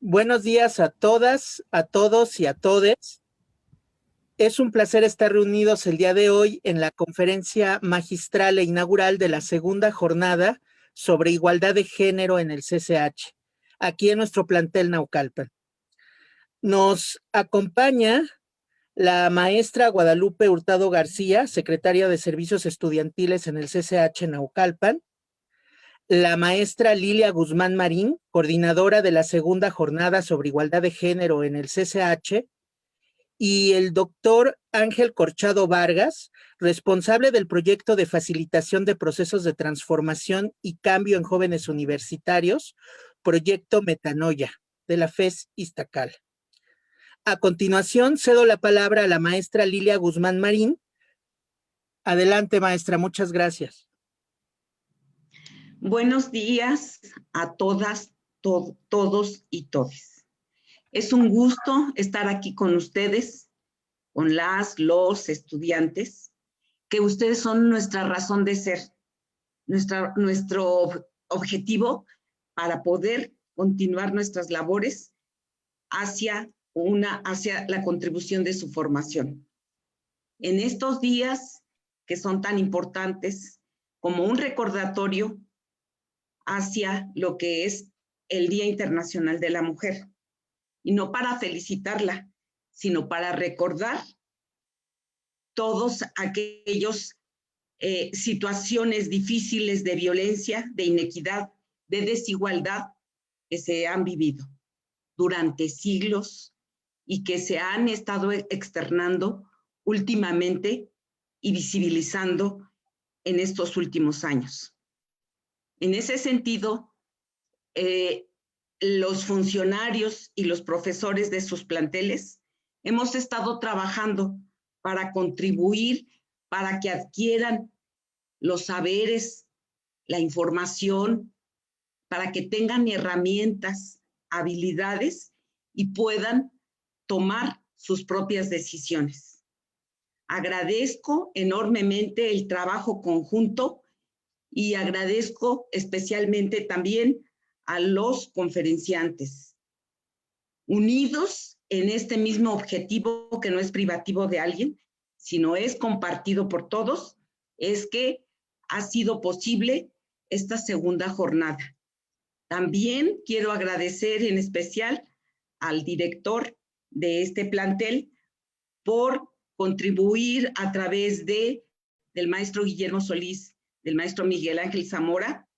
Buenos días a todas, a todos y a todes. Es un placer estar reunidos el día de hoy en la conferencia magistral e inaugural de la segunda jornada sobre igualdad de género en el CCH, aquí en nuestro plantel Naucalpan. Nos acompaña la maestra Guadalupe Hurtado García, secretaria de Servicios Estudiantiles en el CCH Naucalpan, la maestra Lilia Guzmán Marín, coordinadora de la segunda jornada sobre igualdad de género en el CCH, y el doctor Ángel Corchado Vargas, responsable del proyecto de facilitación de procesos de transformación y cambio en jóvenes universitarios, proyecto Metanoia, de la FES Iztacal. A continuación, cedo la palabra a la maestra Lilia Guzmán Marín. Adelante, maestra, muchas gracias. Buenos días a todas, todos y todes. Es un gusto estar aquí con ustedes, con los estudiantes, que ustedes son nuestra razón de ser, nuestro objetivo para poder continuar nuestras labores hacia la contribución de su formación. En estos días que son tan importantes como un recordatorio hacia lo que es el Día Internacional de la Mujer. Y no para felicitarla, sino para recordar todos aquellos situaciones difíciles de violencia, de inequidad, de desigualdad que se han vivido durante siglos y que se han estado externando últimamente y visibilizando en estos últimos años. En ese sentido, los funcionarios y los profesores de sus planteles hemos estado trabajando para contribuir, para que adquieran los saberes, la información, para que tengan herramientas, habilidades y puedan tomar sus propias decisiones. Agradezco enormemente el trabajo conjunto y agradezco especialmente también a los conferenciantes, unidos en este mismo objetivo que no es privativo de alguien, sino es compartido por todos, es que ha sido posible esta segunda jornada. También quiero agradecer en especial al director de este plantel por contribuir a través del maestro Guillermo Solís, del maestro Miguel Ángel Zamora,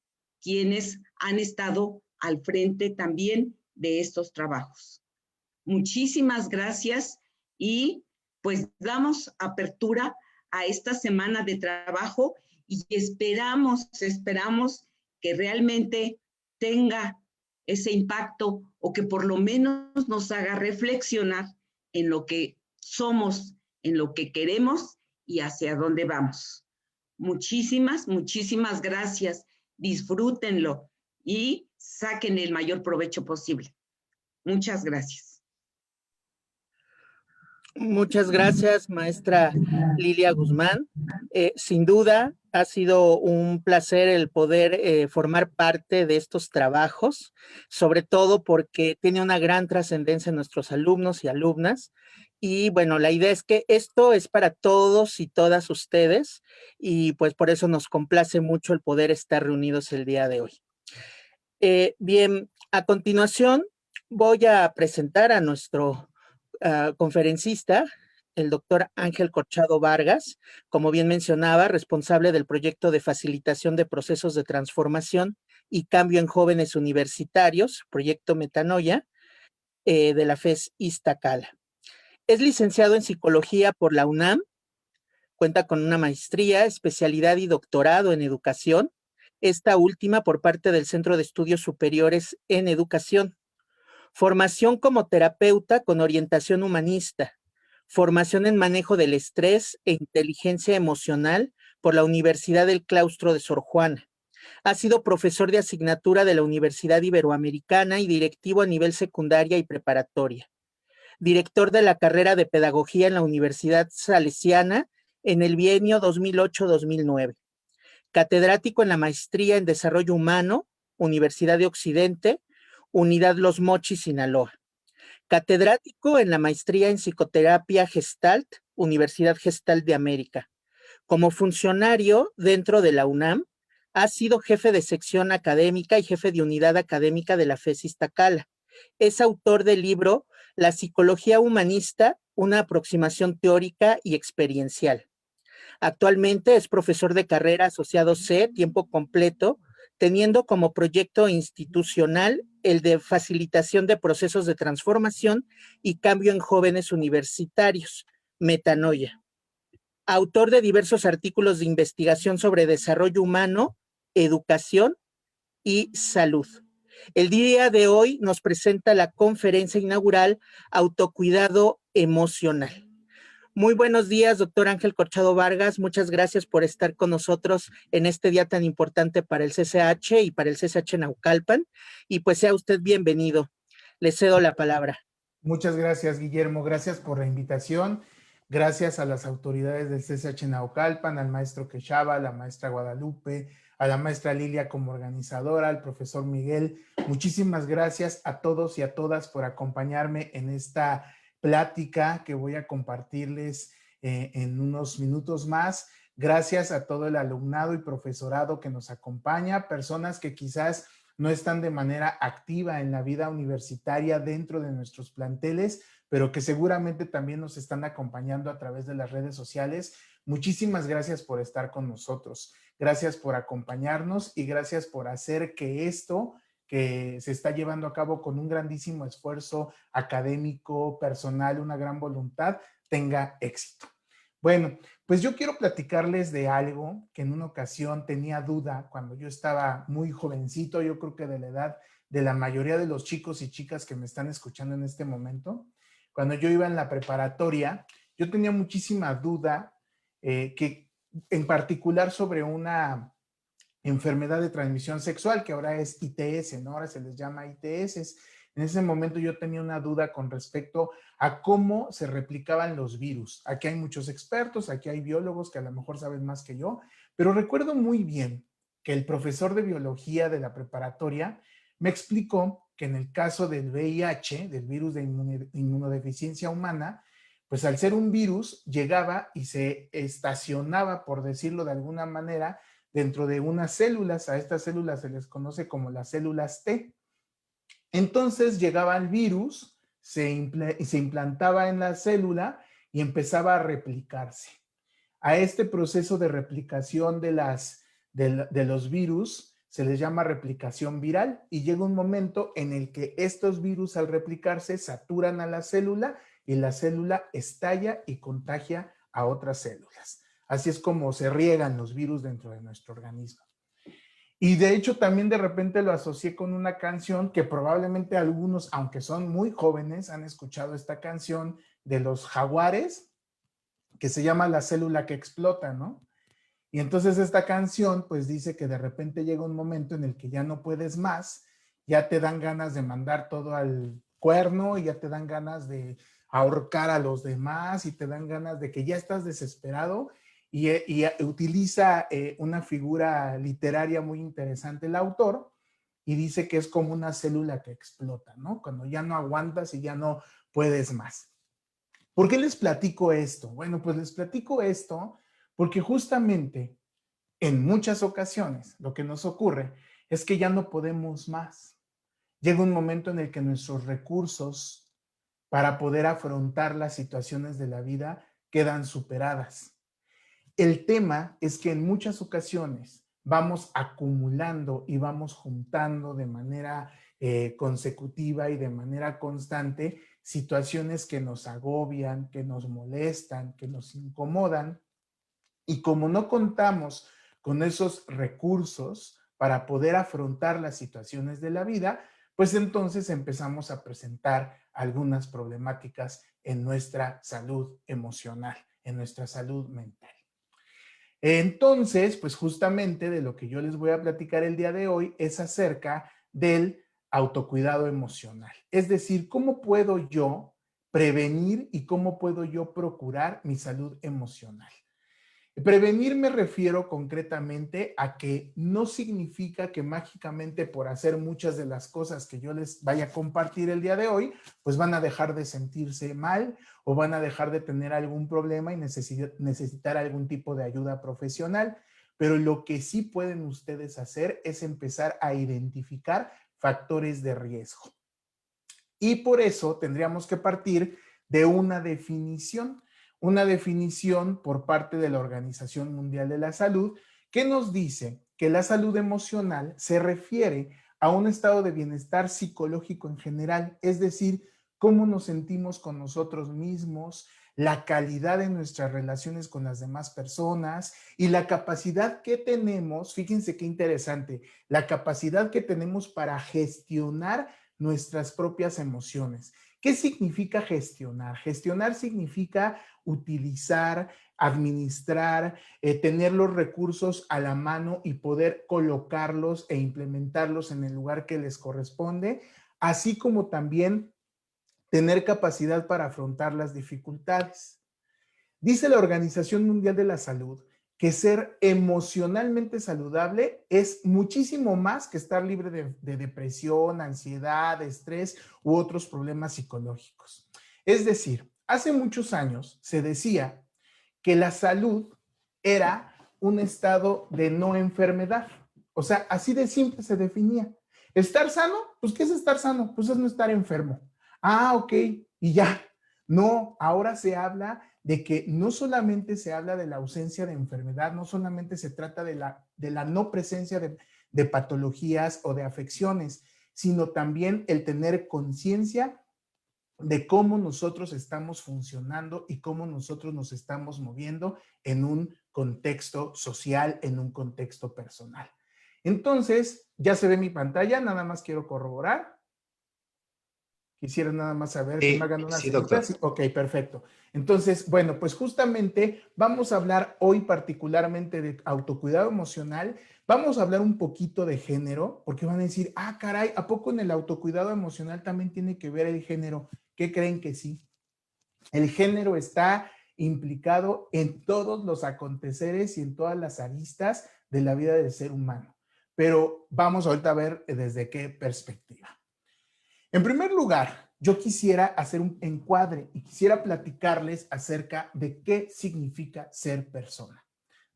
quienes han estado al frente también de estos trabajos. Muchísimas gracias y pues damos apertura a esta semana de trabajo y esperamos que realmente tenga ese impacto o que por lo menos nos haga reflexionar en lo que somos, en lo que queremos y hacia dónde vamos. Muchísimas gracias. Disfrútenlo y saquen el mayor provecho posible. Muchas gracias. Muchas gracias, maestra Lilia Guzmán. Sin duda, ha sido un placer el poder formar parte de estos trabajos, sobre todo porque tiene una gran trascendencia en nuestros alumnos y alumnas. Y bueno, la idea es que esto es para todos y todas ustedes y pues por eso nos complace mucho el poder estar reunidos el día de hoy. Bien, a continuación voy a presentar a nuestro conferencista, el doctor Ángel Corchado Vargas, como bien mencionaba, responsable del proyecto de facilitación de procesos de transformación y cambio en jóvenes universitarios, proyecto Metanoia, de la FES Iztacal. Es licenciado en psicología por la UNAM, cuenta con una maestría, especialidad y doctorado en educación, esta última por parte del Centro de Estudios Superiores en Educación. Formación como terapeuta con orientación humanista, formación en manejo del estrés e inteligencia emocional por la Universidad del Claustro de Sor Juana. Ha sido profesor de asignatura de la Universidad Iberoamericana y directivo a nivel secundaria y preparatoria. Director de la carrera de Pedagogía en la Universidad Salesiana en el bienio 2008-2009. Catedrático en la Maestría en Desarrollo Humano, Universidad de Occidente, Unidad Los Mochis, Sinaloa. Catedrático en la maestría en psicoterapia Gestalt, Universidad Gestalt de América. Como funcionario dentro de la UNAM, ha sido jefe de sección académica y jefe de unidad académica de la FES Iztacala. Es autor del libro La psicología humanista, una aproximación teórica y experiencial. Actualmente es profesor de carrera asociado C, tiempo completo, teniendo como proyecto institucional el de facilitación de procesos de transformación y cambio en jóvenes universitarios, Metanoia. Autor de diversos artículos de investigación sobre desarrollo humano, educación y salud. El día de hoy nos presenta la conferencia inaugural Autocuidado Emocional. Muy buenos días, doctor Ángel Corchado Vargas. Muchas gracias por estar con nosotros en este día tan importante para el CCH y para el CCH Naucalpan. Y pues sea usted bienvenido. Le cedo la palabra. Muchas gracias, Guillermo. Gracias por la invitación. Gracias a las autoridades del CCH Naucalpan, al maestro Quechaba, a la maestra Guadalupe, a la maestra Lilia como organizadora, al profesor Miguel. Muchísimas gracias a todos y a todas por acompañarme en esta plática que voy a compartirles en unos minutos más. Gracias a todo el alumnado y profesorado que nos acompaña, personas que quizás no están de manera activa en la vida universitaria dentro de nuestros planteles, pero que seguramente también nos están acompañando a través de las redes sociales. Muchísimas gracias por estar con nosotros. Gracias por acompañarnos y gracias por hacer que esto que se está llevando a cabo con un grandísimo esfuerzo académico, personal, una gran voluntad, tenga éxito. Bueno, pues yo quiero platicarles de algo que en una ocasión tenía duda cuando yo estaba muy jovencito, yo creo que de la edad de la mayoría de los chicos y chicas que me están escuchando en este momento. Cuando yo iba en la preparatoria, yo tenía muchísima duda que en particular sobre una enfermedad de transmisión sexual, que ahora es ITS, ¿no? Ahora se les llama ITS. En ese momento yo tenía una duda con respecto a cómo se replicaban los virus. Aquí hay muchos expertos, aquí hay biólogos que a lo mejor saben más que yo, pero recuerdo muy bien que el profesor de biología de la preparatoria me explicó que en el caso del VIH, del virus de inmunodeficiencia humana, pues al ser un virus llegaba y se estacionaba, por decirlo de alguna manera, dentro de unas células. A estas células se les conoce como las células T. Entonces llegaba el virus, se implantaba en la célula y empezaba a replicarse. A este proceso de replicación de los virus se les llama replicación viral y llega un momento en el que estos virus al replicarse saturan a la célula y la célula estalla y contagia a otras células. Así es como se riegan los virus dentro de nuestro organismo. Y de hecho también de repente lo asocié con una canción que probablemente algunos, aunque son muy jóvenes, han escuchado esta canción de los Jaguares, que se llama La célula que explota, ¿no? Y entonces esta canción pues dice que de repente llega un momento en el que ya no puedes más, ya te dan ganas de mandar todo al cuerno y ya te dan ganas de ahorcar a los demás y te dan ganas de que ya estás desesperado y utiliza una figura literaria muy interesante el autor y dice que es como una célula que explota, ¿no? Cuando ya no aguantas y ya no puedes más. ¿Por qué les platico esto? Bueno, pues les platico esto porque justamente en muchas ocasiones lo que nos ocurre es que ya no podemos más. Llega un momento en el que nuestros recursos para poder afrontar las situaciones de la vida quedan superadas. El tema es que en muchas ocasiones vamos acumulando y vamos juntando de manera consecutiva y de manera constante situaciones que nos agobian, que nos molestan, que nos incomodan. Y como no contamos con esos recursos para poder afrontar las situaciones de la vida, pues entonces empezamos a presentar algunas problemáticas en nuestra salud emocional, en nuestra salud mental. Entonces, pues justamente de lo que yo les voy a platicar el día de hoy es acerca del autocuidado emocional. Es decir, ¿cómo puedo yo prevenir y cómo puedo yo procurar mi salud emocional? Prevenir me refiero concretamente a que no significa que mágicamente por hacer muchas de las cosas que yo les vaya a compartir el día de hoy, pues van a dejar de sentirse mal o van a dejar de tener algún problema y necesitar algún tipo de ayuda profesional. Pero lo que sí pueden ustedes hacer es empezar a identificar factores de riesgo. Y por eso tendríamos que partir de una definición por parte de la Organización Mundial de la Salud que nos dice que la salud emocional se refiere a un estado de bienestar psicológico en general, es decir, cómo nos sentimos con nosotros mismos, la calidad de nuestras relaciones con las demás personas y la capacidad que tenemos, fíjense qué interesante, la capacidad que tenemos para gestionar nuestras propias emociones. ¿Qué significa gestionar? Gestionar significa utilizar, administrar, tener los recursos a la mano y poder colocarlos e implementarlos en el lugar que les corresponde, así como también tener capacidad para afrontar las dificultades. Dice la Organización Mundial de la Salud que ser emocionalmente saludable es muchísimo más que estar libre de depresión, ansiedad, estrés u otros problemas psicológicos. Es decir, hace muchos años se decía que la salud era un estado de no enfermedad. O sea, así de simple se definía. ¿Estar sano? Pues, ¿qué es estar sano? Pues es no estar enfermo. Ah, ok, y ya. No, ahora se habla de que no solamente se habla de la ausencia de enfermedad, no solamente se trata de la no presencia de patologías o de afecciones, sino también el tener conciencia de cómo nosotros estamos funcionando y cómo nosotros nos estamos moviendo en un contexto social, en un contexto personal. Entonces, ya se ve mi pantalla, nada más quiero corroborar. Quisiera nada más saber que me hagan una Sí, doctor. Sí, ok, perfecto. Entonces, bueno, pues justamente vamos a hablar hoy particularmente de autocuidado emocional. Vamos a hablar un poquito de género, porque van a decir, ah, caray, ¿a poco en el autocuidado emocional también tiene que ver el género? ¿Qué creen que sí? El género está implicado en todos los aconteceres y en todas las aristas de la vida del ser humano. Pero vamos ahorita a ver desde qué perspectiva. En primer lugar, yo quisiera hacer un encuadre y quisiera platicarles acerca de qué significa ser persona.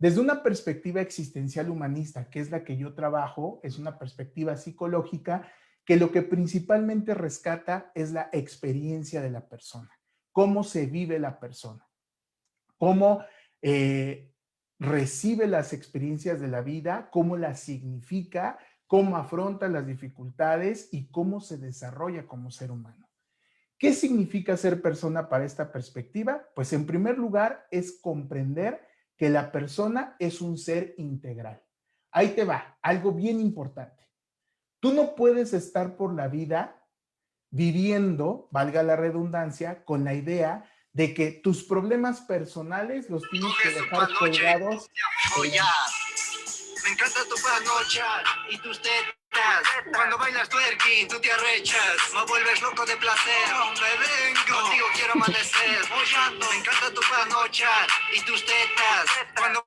Desde una perspectiva existencial humanista, que es la que yo trabajo, es una perspectiva psicológica que lo que principalmente rescata es la experiencia de la persona, cómo se vive la persona, cómo recibe las experiencias de la vida, cómo las significa, cómo afronta las dificultades y cómo se desarrolla como ser humano. ¿Qué significa ser persona para esta perspectiva? Pues en primer lugar es comprender que la persona es un ser integral. Ahí te va, algo bien importante. Tú no puedes estar por la vida viviendo, valga la redundancia, con la idea de que tus problemas personales los tienes que dejar colgados. Me encanta tu panocha y tus tetas. Cuando bailas twerking, tú te arrechas. Me vuelves loco de placer. Me vengo, contigo quiero amanecer. Me encanta tu panocha y tus tetas. Cuando...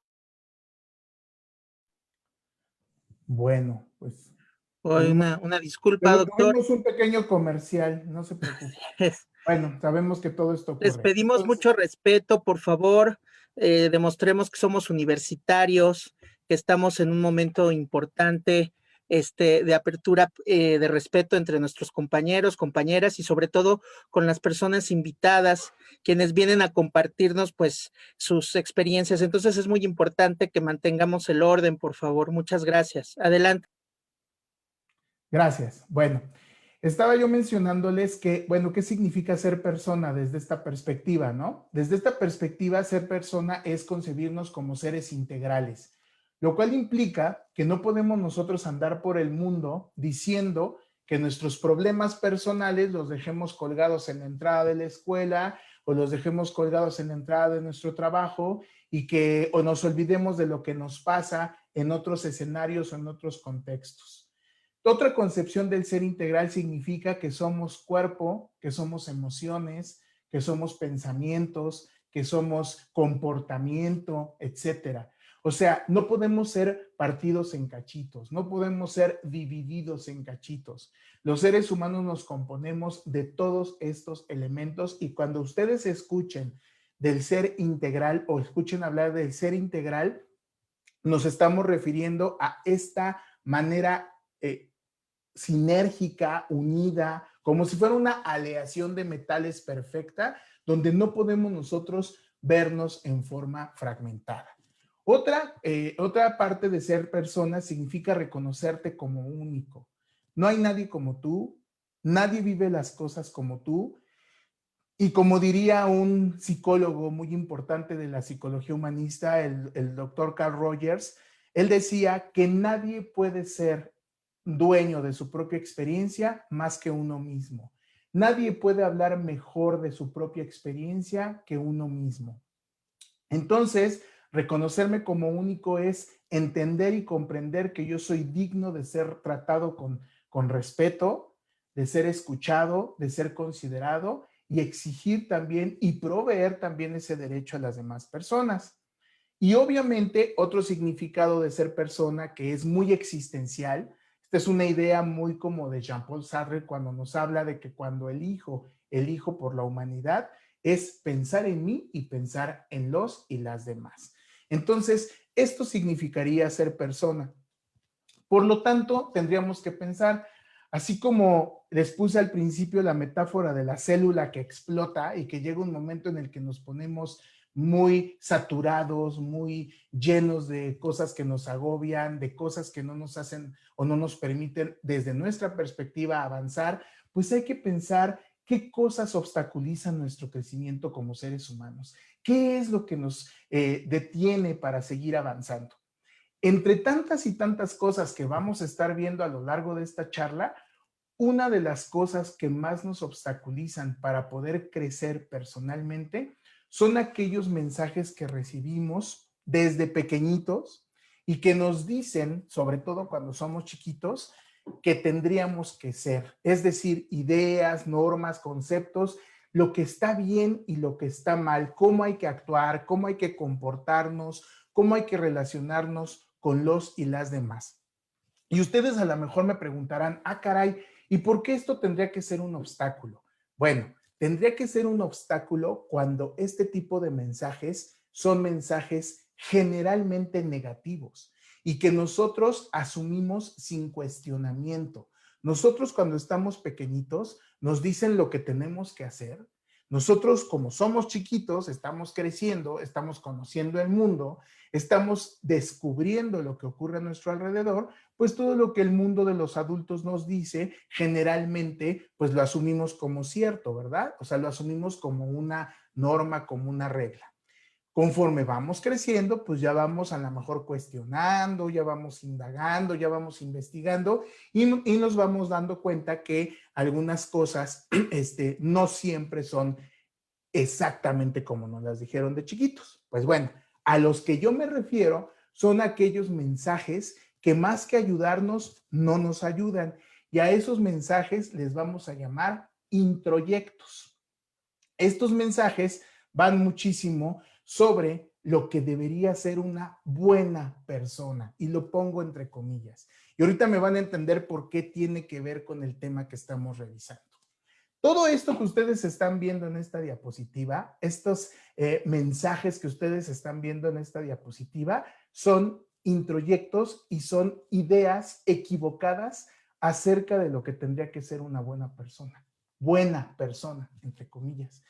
Bueno, pues Una disculpa, pero doctor. tuvimos un pequeño comercial, no se preocupe. Bueno, sabemos que todo esto Les ocurre. pedimos Entonces, mucho respeto, por favor, demostremos que somos universitarios, que estamos en un momento importante de apertura, de respeto entre nuestros compañeros, compañeras y sobre todo con las personas invitadas, quienes vienen a compartirnos pues sus experiencias. Entonces es muy importante que mantengamos el orden, por favor. Muchas gracias. Adelante. gracias. Bueno, estaba yo mencionándoles que, bueno, ¿qué significa ser persona desde esta perspectiva, no? Desde esta perspectiva, ser persona es concebirnos como seres integrales, lo cual implica que no podemos nosotros andar por el mundo diciendo que nuestros problemas personales los dejemos colgados en la entrada de la escuela o los dejemos colgados en la entrada de nuestro trabajo y que o nos olvidemos de lo que nos pasa en otros escenarios o en otros contextos. Otra concepción del ser integral significa que somos cuerpo, que somos emociones, que somos pensamientos, que somos comportamiento, etcétera. O sea, no podemos ser partidos en cachitos, no podemos ser divididos en cachitos. Los seres humanos nos componemos de todos estos elementos y cuando ustedes escuchen del ser integral o escuchen hablar del ser integral, nos estamos refiriendo a esta manera sinérgica, unida, como si fuera una aleación de metales perfecta, donde no podemos nosotros vernos en forma fragmentada. Otra parte de ser persona significa reconocerte como único. No hay nadie como tú, nadie vive las cosas como tú. Y como diría un psicólogo muy importante de la psicología humanista, el doctor Carl Rogers, él decía que nadie puede ser dueño de su propia experiencia más que uno mismo. Nadie puede hablar mejor de su propia experiencia que uno mismo. Entonces, reconocerme como único es entender y comprender que yo soy digno de ser tratado con respeto, de ser escuchado, de ser considerado y exigir también y proveer también ese derecho a las demás personas. Y obviamente otro significado de ser persona que es muy existencial, esta es una idea muy como de Jean-Paul Sartre cuando nos habla de que cuando elijo por la humanidad, es pensar en mí y pensar en los y las demás. Entonces, esto significaría ser persona. Por lo tanto, tendríamos que pensar, así como les puse al principio la metáfora de la célula que explota y que llega un momento en el que nos ponemos muy saturados, muy llenos de cosas que nos agobian, de cosas que no nos hacen o no nos permiten desde nuestra perspectiva avanzar, pues hay que pensar qué cosas obstaculizan nuestro crecimiento como seres humanos, qué es lo que nos detiene para seguir avanzando. Entre tantas y tantas cosas que vamos a estar viendo a lo largo de esta charla, una de las cosas que más nos obstaculizan para poder crecer personalmente son aquellos mensajes que recibimos desde pequeñitos y que nos dicen, sobre todo cuando somos chiquitos, que tendríamos que ser. Es decir, ideas, normas, conceptos, lo que está bien y lo que está mal, cómo hay que actuar, cómo hay que comportarnos, cómo hay que relacionarnos con los y las demás. Y ustedes a lo mejor me preguntarán, ah, caray, ¿y por qué esto tendría que ser un obstáculo? Bueno, tendría que ser un obstáculo cuando este tipo de mensajes son mensajes generalmente negativos y que nosotros asumimos sin cuestionamiento. Nosotros cuando estamos pequeñitos nos dicen lo que tenemos que hacer. Nosotros como somos chiquitos, estamos creciendo, estamos conociendo el mundo, estamos descubriendo lo que ocurre a nuestro alrededor, pues todo lo que el mundo de los adultos nos dice, generalmente, pues lo asumimos como cierto, ¿verdad? O sea, lo asumimos como una norma, como una regla. Conforme vamos creciendo, pues ya vamos a lo mejor cuestionando, ya vamos indagando, ya vamos investigando y nos vamos dando cuenta que algunas cosas no siempre son exactamente como nos las dijeron de chiquitos. Pues bueno, a los que yo me refiero son aquellos mensajes que más que ayudarnos, no nos ayudan. Y a esos mensajes les vamos a llamar introyectos. Estos mensajes van muchísimo sobre lo que debería ser una buena persona, y lo pongo entre comillas. Y ahorita me van a entender por qué tiene que ver con el tema que estamos revisando. Todo esto que ustedes están viendo en esta diapositiva, estos mensajes que ustedes están viendo en esta diapositiva, son introyectos y son ideas equivocadas acerca de lo que tendría que ser una buena persona, entre comillas.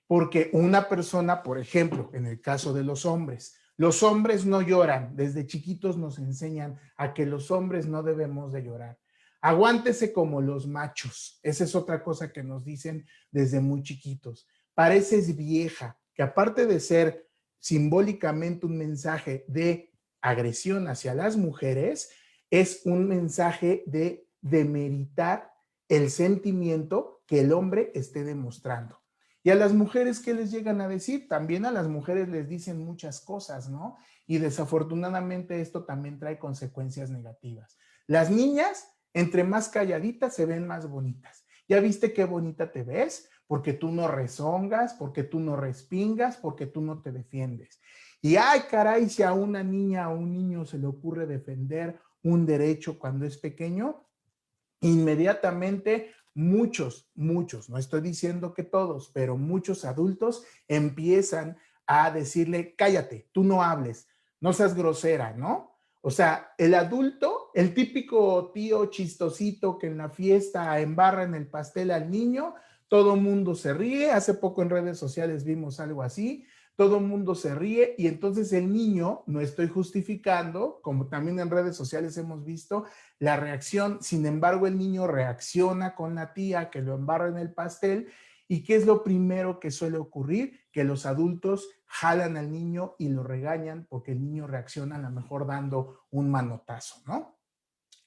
Porque una persona, por ejemplo, en el caso de los hombres no lloran. Desde chiquitos nos enseñan a que los hombres no debemos de llorar. Aguántese como los machos. Esa es otra cosa que nos dicen desde muy chiquitos. Pareces vieja, que aparte de ser simbólicamente un mensaje de agresión hacia las mujeres, es un mensaje de demeritar el sentimiento que el hombre esté demostrando. Y a las mujeres, ¿qué les llegan a decir? También a las mujeres les dicen muchas cosas, ¿no? Y desafortunadamente esto también trae consecuencias negativas. Las niñas, entre más calladitas, se ven más bonitas. ¿Ya viste qué bonita te ves? porque tú no rezongas, porque tú no respingas, porque tú no te defiendes. Y ay, caray, si a una niña o un niño se le ocurre defender un derecho cuando es pequeño, inmediatamente muchos, no estoy diciendo que todos, pero muchos adultos empiezan a decirle, cállate, tú no hables, no seas grosera, ¿no? O sea, el adulto, el típico tío chistosito que en la fiesta embarra en el pastel al niño, todo mundo se ríe. Hace poco en redes sociales vimos algo así. Todo el mundo se ríe y entonces el niño, no estoy justificando, como también en redes sociales hemos visto, la reacción, sin embargo, el niño reacciona con la tía que lo embarra en el pastel. ¿Y qué es lo primero que suele ocurrir? Que los adultos jalan al niño y lo regañan porque el niño reacciona a lo mejor dando un manotazo, ¿no?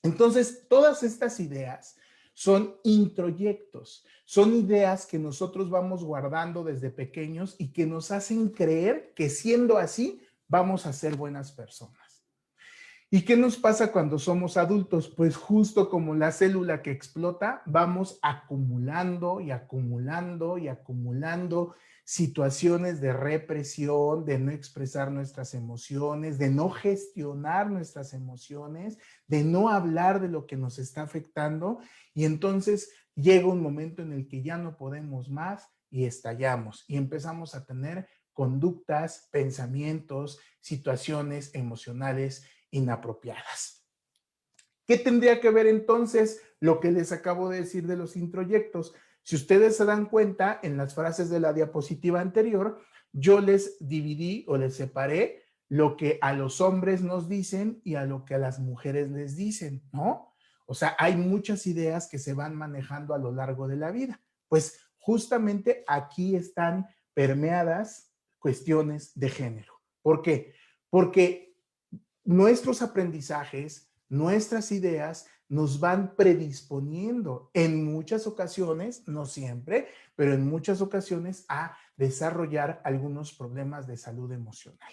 Entonces, todas estas ideas son introyectos, son ideas que nosotros vamos guardando desde pequeños y que nos hacen creer que siendo así vamos a ser buenas personas. ¿Y qué nos pasa cuando somos adultos? Pues justo como la célula que explota, vamos acumulando y acumulando y acumulando situaciones de represión, de no expresar nuestras emociones, de no gestionar nuestras emociones, de no hablar de lo que nos está afectando. Y entonces llega un momento en el que ya no podemos más y estallamos y empezamos a tener conductas, pensamientos, situaciones emocionales inapropiadas. ¿Qué tendría que ver entonces lo que les acabo de decir de los introyectos? Si ustedes se dan cuenta, en las frases de la diapositiva anterior, yo les dividí o les separé lo que a los hombres nos dicen y a lo que a las mujeres les dicen, ¿no? O sea, hay muchas ideas que se van manejando a lo largo de la vida. Pues justamente aquí están permeadas cuestiones de género. ¿Por qué? Porque nuestros aprendizajes, nuestras ideas nos van predisponiendo en muchas ocasiones, no siempre, pero en muchas ocasiones a desarrollar algunos problemas de salud emocional.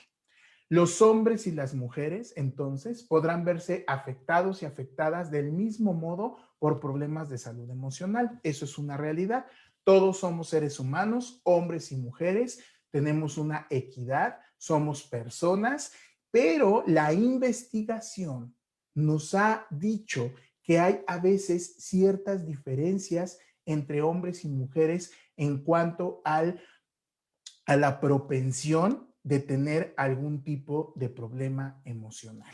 Los hombres y las mujeres, entonces, podrán verse afectados y afectadas del mismo modo por problemas de salud emocional. Eso es una realidad. Todos somos seres humanos, hombres y mujeres, tenemos una equidad, somos personas, pero la investigación nos ha dicho que hay a veces ciertas diferencias entre hombres y mujeres en cuanto a la propensión de tener algún tipo de problema emocional.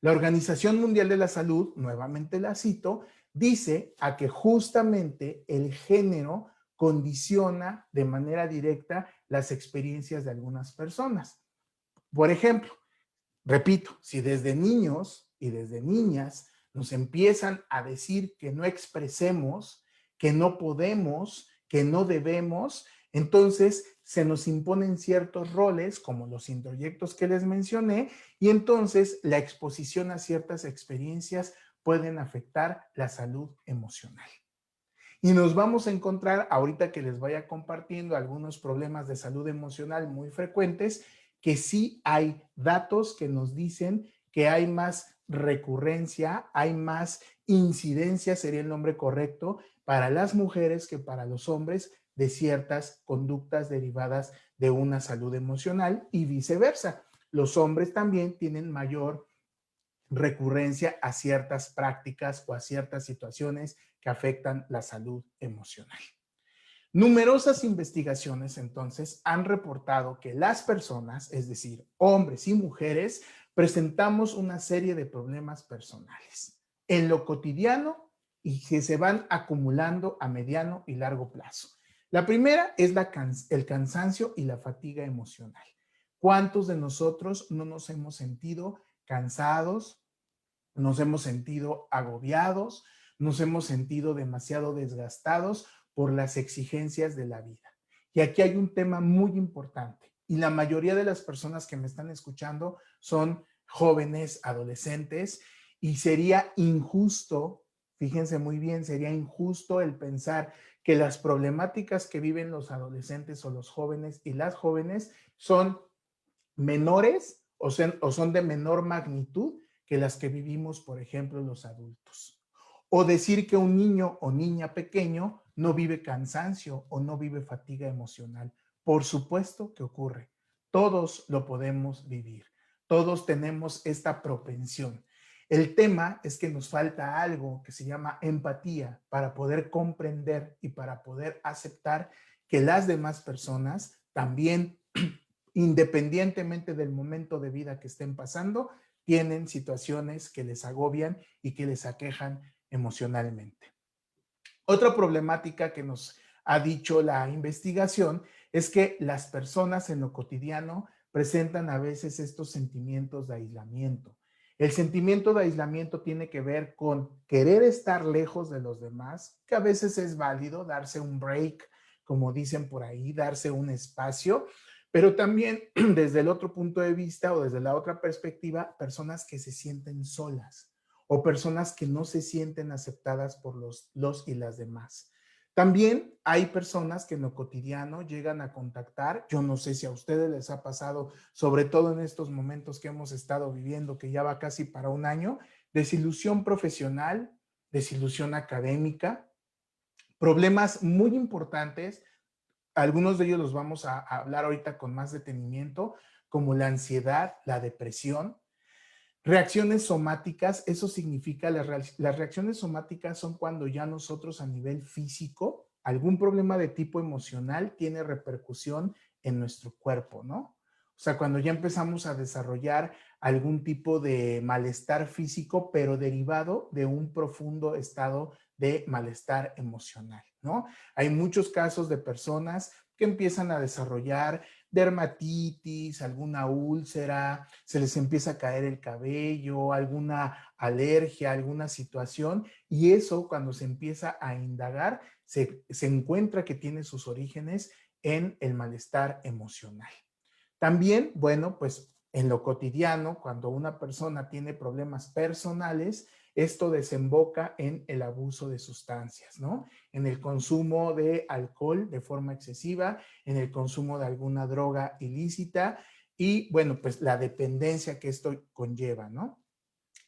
La Organización Mundial de la Salud, nuevamente la cito, dice a que justamente el género condiciona de manera directa las experiencias de algunas personas. Por ejemplo, repito, si desde niños y desde niñas nos empiezan a decir que no expresemos, que no podemos, que no debemos, entonces se nos imponen ciertos roles, como los introyectos que les mencioné, y entonces la exposición a ciertas experiencias pueden afectar la salud emocional. Y nos vamos a encontrar, ahorita que les vaya compartiendo algunos problemas de salud emocional muy frecuentes, que sí hay datos que nos dicen que hay más recurrencia, hay más incidencia, sería el nombre correcto, para las mujeres que para los hombres de ciertas conductas derivadas de una salud emocional y viceversa. Los hombres también tienen mayor recurrencia a ciertas prácticas o a ciertas situaciones que afectan la salud emocional. Numerosas investigaciones entonces han reportado que las personas, es decir, hombres y mujeres, presentamos una serie de problemas personales en lo cotidiano y que se van acumulando a mediano y largo plazo. La primera es el cansancio y la fatiga emocional. ¿Cuántos de nosotros no nos hemos sentido cansados, nos hemos sentido agobiados, nos hemos sentido demasiado desgastados por las exigencias de la vida? Y aquí hay un tema muy importante, y la mayoría de las personas que me están escuchando son jóvenes, adolescentes, y sería injusto, fíjense muy bien, sería injusto el pensar que las problemáticas que viven los adolescentes o los jóvenes y las jóvenes son menores o son de menor magnitud que las que vivimos, por ejemplo, los adultos. O decir que un niño o niña pequeño no vive cansancio o no vive fatiga emocional. Por supuesto que ocurre. Todos lo podemos vivir. Todos tenemos esta propensión. El tema es que nos falta algo que se llama empatía para poder comprender y para poder aceptar que las demás personas también, independientemente del momento de vida que estén pasando, tienen situaciones que les agobian y que les aquejan emocionalmente. Otra problemática que nos ha dicho la investigación es que las personas en lo cotidiano presentan a veces estos sentimientos de aislamiento. El sentimiento de aislamiento tiene que ver con querer estar lejos de los demás, que a veces es válido, darse un break, como dicen por ahí, darse un espacio, pero también desde el otro punto de vista o desde la otra perspectiva, personas que se sienten solas o personas que no se sienten aceptadas por los y las demás. También hay personas que en lo cotidiano llegan a contactar, yo no sé si a ustedes les ha pasado, sobre todo en estos momentos que hemos estado viviendo, que ya va casi para un año, desilusión profesional, desilusión académica, problemas muy importantes, algunos de ellos los vamos a hablar ahorita con más detenimiento, como la ansiedad, la depresión. Reacciones somáticas, eso significa, las reacciones somáticas son cuando ya nosotros a nivel físico, algún problema de tipo emocional tiene repercusión en nuestro cuerpo, ¿no? O sea, cuando ya empezamos a desarrollar algún tipo de malestar físico, pero derivado de un profundo estado de malestar emocional, ¿no? Hay muchos casos de personas que empiezan a desarrollar dermatitis, alguna úlcera, se les empieza a caer el cabello, alguna alergia, alguna situación, y eso cuando se empieza a indagar, se encuentra que tiene sus orígenes en el malestar emocional. También, bueno, pues en lo cotidiano, cuando una persona tiene problemas personales, esto desemboca en el abuso de sustancias, ¿no? En el consumo de alcohol de forma excesiva, en el consumo de alguna droga ilícita y, bueno, pues la dependencia que esto conlleva, ¿no?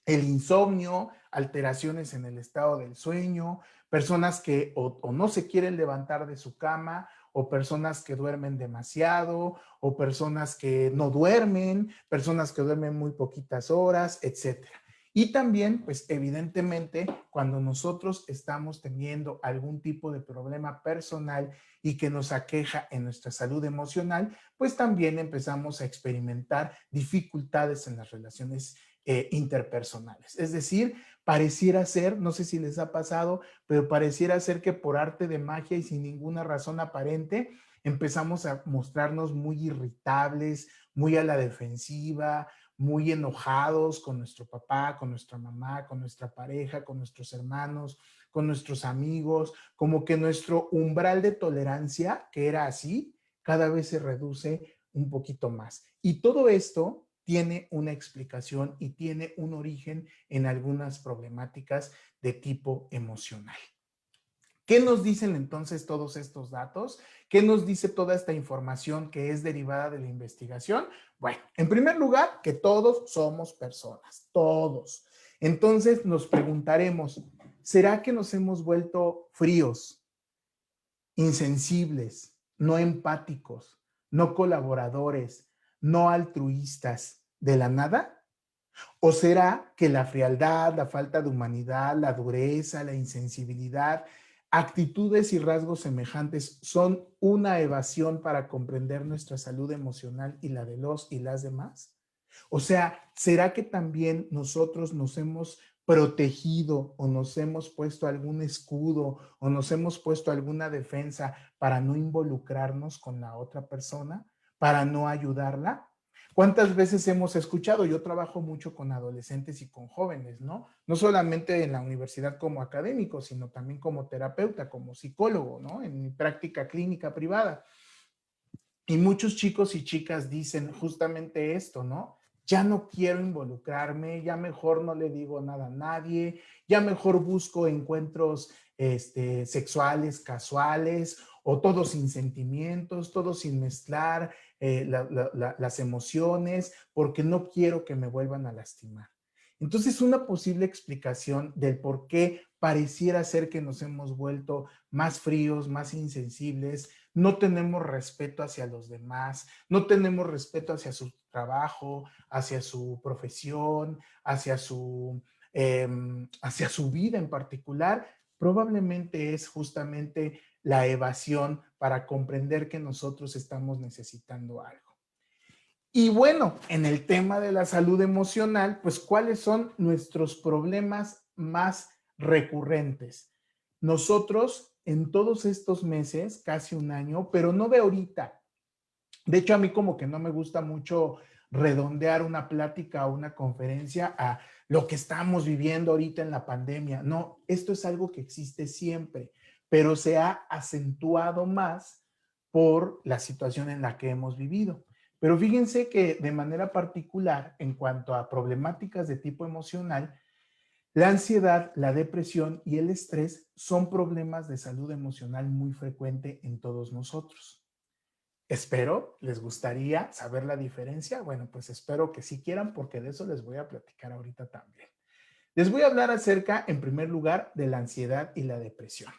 El insomnio, alteraciones en el estado del sueño, personas que o no se quieren levantar de su cama, o personas que duermen demasiado, o personas que no duermen, personas que duermen muy poquitas horas, etcétera. Y también, pues evidentemente, cuando nosotros estamos teniendo algún tipo de problema personal y que nos aqueja en nuestra salud emocional, pues también empezamos a experimentar dificultades en las relaciones interpersonales. Es decir, pareciera ser, no sé si les ha pasado, pero pareciera ser que por arte de magia y sin ninguna razón aparente, empezamos a mostrarnos muy irritables, muy a la defensiva, muy enojados con nuestro papá, con nuestra mamá, con nuestra pareja, con nuestros hermanos, con nuestros amigos, como que nuestro umbral de tolerancia, que era así, cada vez se reduce un poquito más. Y todo esto tiene una explicación y tiene un origen en algunas problemáticas de tipo emocional. ¿Qué nos dicen entonces todos estos datos? ¿Qué nos dice toda esta información que es derivada de la investigación? Bueno, en primer lugar, que todos somos personas, todos. Entonces nos preguntaremos, ¿será que nos hemos vuelto fríos, insensibles, no empáticos, no colaboradores, no altruistas de la nada? ¿O será que la frialdad, la falta de humanidad, la dureza, la insensibilidad, actitudes y rasgos semejantes son una evasión para comprender nuestra salud emocional y la de los y las demás? O sea, ¿será que también nosotros nos hemos protegido o nos hemos puesto algún escudo o nos hemos puesto alguna defensa para no involucrarnos con la otra persona, para no ayudarla? ¿Cuántas veces hemos escuchado? Yo trabajo mucho con adolescentes y con jóvenes, ¿no? No solamente en la universidad como académico, sino también como terapeuta, como psicólogo, ¿no? En mi práctica clínica privada. Y muchos chicos y chicas dicen justamente esto, ¿no? Ya no quiero involucrarme, ya mejor no le digo nada a nadie, ya mejor busco encuentros sexuales, casuales, o todos sin sentimientos, todos sin mezclar las emociones, porque no quiero que me vuelvan a lastimar. Entonces, una posible explicación del por qué pareciera ser que nos hemos vuelto más fríos, más insensibles, no tenemos respeto hacia los demás, no tenemos respeto hacia su trabajo, hacia su profesión, hacia su vida en particular. Probablemente es justamente la evasión para comprender que nosotros estamos necesitando algo. Y bueno, en el tema de la salud emocional, pues, ¿cuáles son nuestros problemas más recurrentes? Nosotros en todos estos meses, casi un año, pero no de ahorita. De hecho, a mí como que no me gusta mucho redondear una plática o una conferencia a lo que estamos viviendo ahorita en la pandemia. No, esto es algo que existe siempre, pero se ha acentuado más por la situación en la que hemos vivido. Pero fíjense que de manera particular, en cuanto a problemáticas de tipo emocional, la ansiedad, la depresión y el estrés son problemas de salud emocional muy frecuente en todos nosotros. Espero, les gustaría saber la diferencia. Bueno, pues espero que sí quieran, porque de eso les voy a platicar ahorita también. Les voy a hablar acerca, en primer lugar, de la ansiedad y la depresión.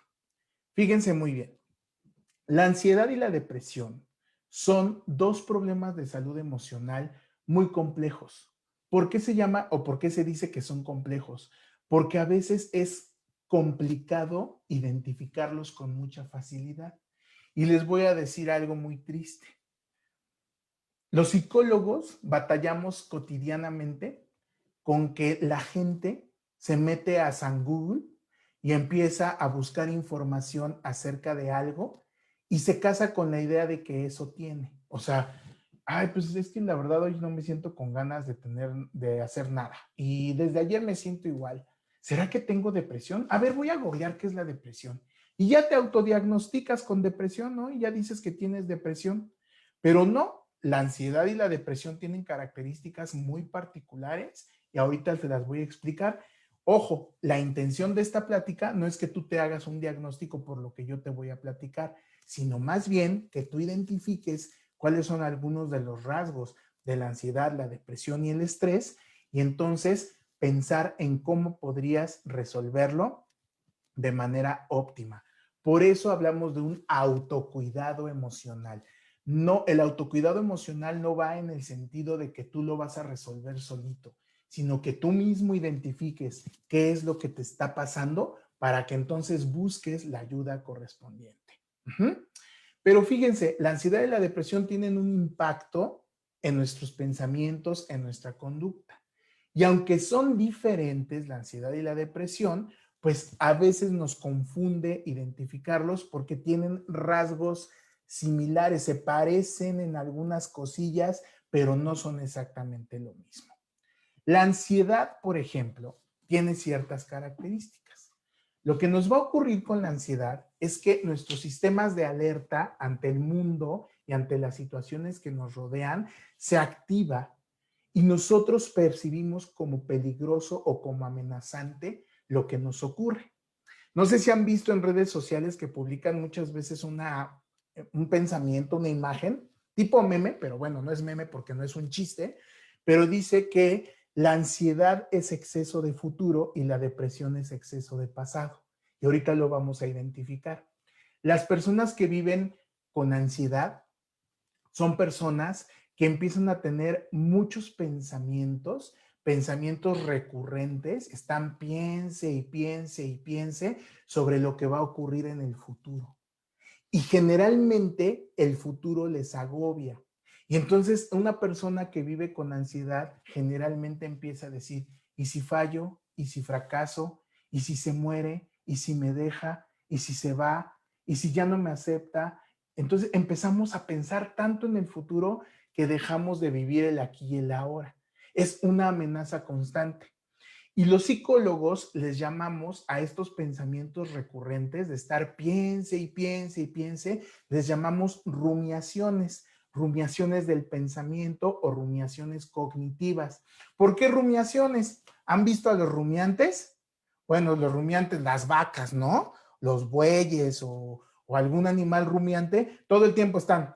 Fíjense muy bien. La ansiedad y la depresión son dos problemas de salud emocional muy complejos. ¿Por qué se llama o por qué se dice que son complejos? Porque a veces es complicado identificarlos con mucha facilidad. Y les voy a decir algo muy triste. Los psicólogos batallamos cotidianamente con que la gente se mete a San Google y empieza a buscar información acerca de algo y se casa con la idea de que eso tiene. O sea, ay, pues es que la verdad hoy no me siento con ganas de hacer nada. Y desde ayer me siento igual. ¿Será que tengo depresión? A ver, voy a googlear qué es la depresión. Y ya te autodiagnosticas con depresión, ¿no? Y ya dices que tienes depresión. Pero no, la ansiedad y la depresión tienen características muy particulares y ahorita te las voy a explicar. Ojo, la intención de esta plática no es que tú te hagas un diagnóstico por lo que yo te voy a platicar, sino más bien que tú identifiques cuáles son algunos de los rasgos de la ansiedad, la depresión y el estrés, y entonces pensar en cómo podrías resolverlo de manera óptima. Por eso hablamos de un autocuidado emocional. No, el autocuidado emocional no va en el sentido de que tú lo vas a resolver solito, sino que tú mismo identifiques qué es lo que te está pasando para que entonces busques la ayuda correspondiente. Pero fíjense, la ansiedad y la depresión tienen un impacto en nuestros pensamientos, en nuestra conducta. Y aunque son diferentes, la ansiedad y la depresión, pues a veces nos confunde identificarlos porque tienen rasgos similares, se parecen en algunas cosillas, pero no son exactamente lo mismo. La ansiedad, por ejemplo, tiene ciertas características. Lo que nos va a ocurrir con la ansiedad es que nuestros sistemas de alerta ante el mundo y ante las situaciones que nos rodean se activa y nosotros percibimos como peligroso o como amenazante lo que nos ocurre. No sé si han visto en redes sociales que publican muchas veces un pensamiento, una imagen, tipo meme, pero bueno, no es meme porque no es un chiste, pero dice que la ansiedad es exceso de futuro y la depresión es exceso de pasado. Y ahorita lo vamos a identificar. Las personas que viven con ansiedad son personas que empiezan a tener muchos pensamientos recurrentes, están piense y piense y piense sobre lo que va a ocurrir en el futuro. Y generalmente el futuro les agobia. Y entonces una persona que vive con ansiedad generalmente empieza a decir, ¿y si fallo? ¿Y si fracaso? ¿Y si se muere? ¿Y si me deja? ¿Y si se va? ¿Y si ya no me acepta? Entonces empezamos a pensar tanto en el futuro que dejamos de vivir el aquí y el ahora. Es una amenaza constante. Y los psicólogos les llamamos a estos pensamientos recurrentes de estar piense y piense y piense, les llamamos rumiaciones, rumiaciones del pensamiento o rumiaciones cognitivas. ¿Por qué rumiaciones? ¿Han visto a los rumiantes? Bueno, los rumiantes, las vacas, ¿no? Los bueyes o algún animal rumiante, todo el tiempo están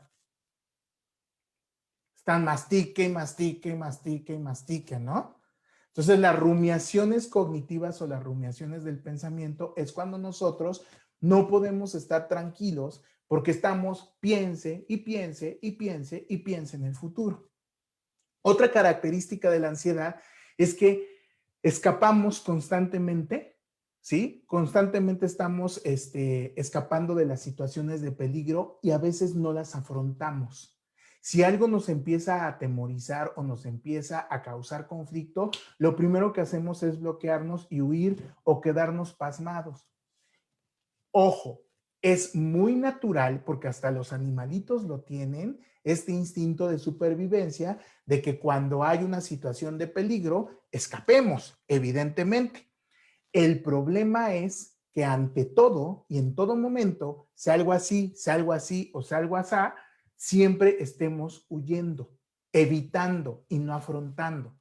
mastique, mastique, mastique, mastique, ¿no? Entonces, las rumiaciones cognitivas o las rumiaciones del pensamiento es cuando nosotros no podemos estar tranquilos porque estamos piense y piense y piense y piense en el futuro. Otra característica de la ansiedad es que escapamos constantemente, ¿sí? Constantemente estamos escapando de las situaciones de peligro y a veces no las afrontamos. Si algo nos empieza a atemorizar o nos empieza a causar conflicto, lo primero que hacemos es bloquearnos y huir o quedarnos pasmados. Ojo, es muy natural, porque hasta los animalitos lo tienen, este instinto de supervivencia de que cuando hay una situación de peligro, escapemos, evidentemente. El problema es que ante todo y en todo momento, sea algo así o sea algo así, siempre estemos huyendo, evitando y no afrontando.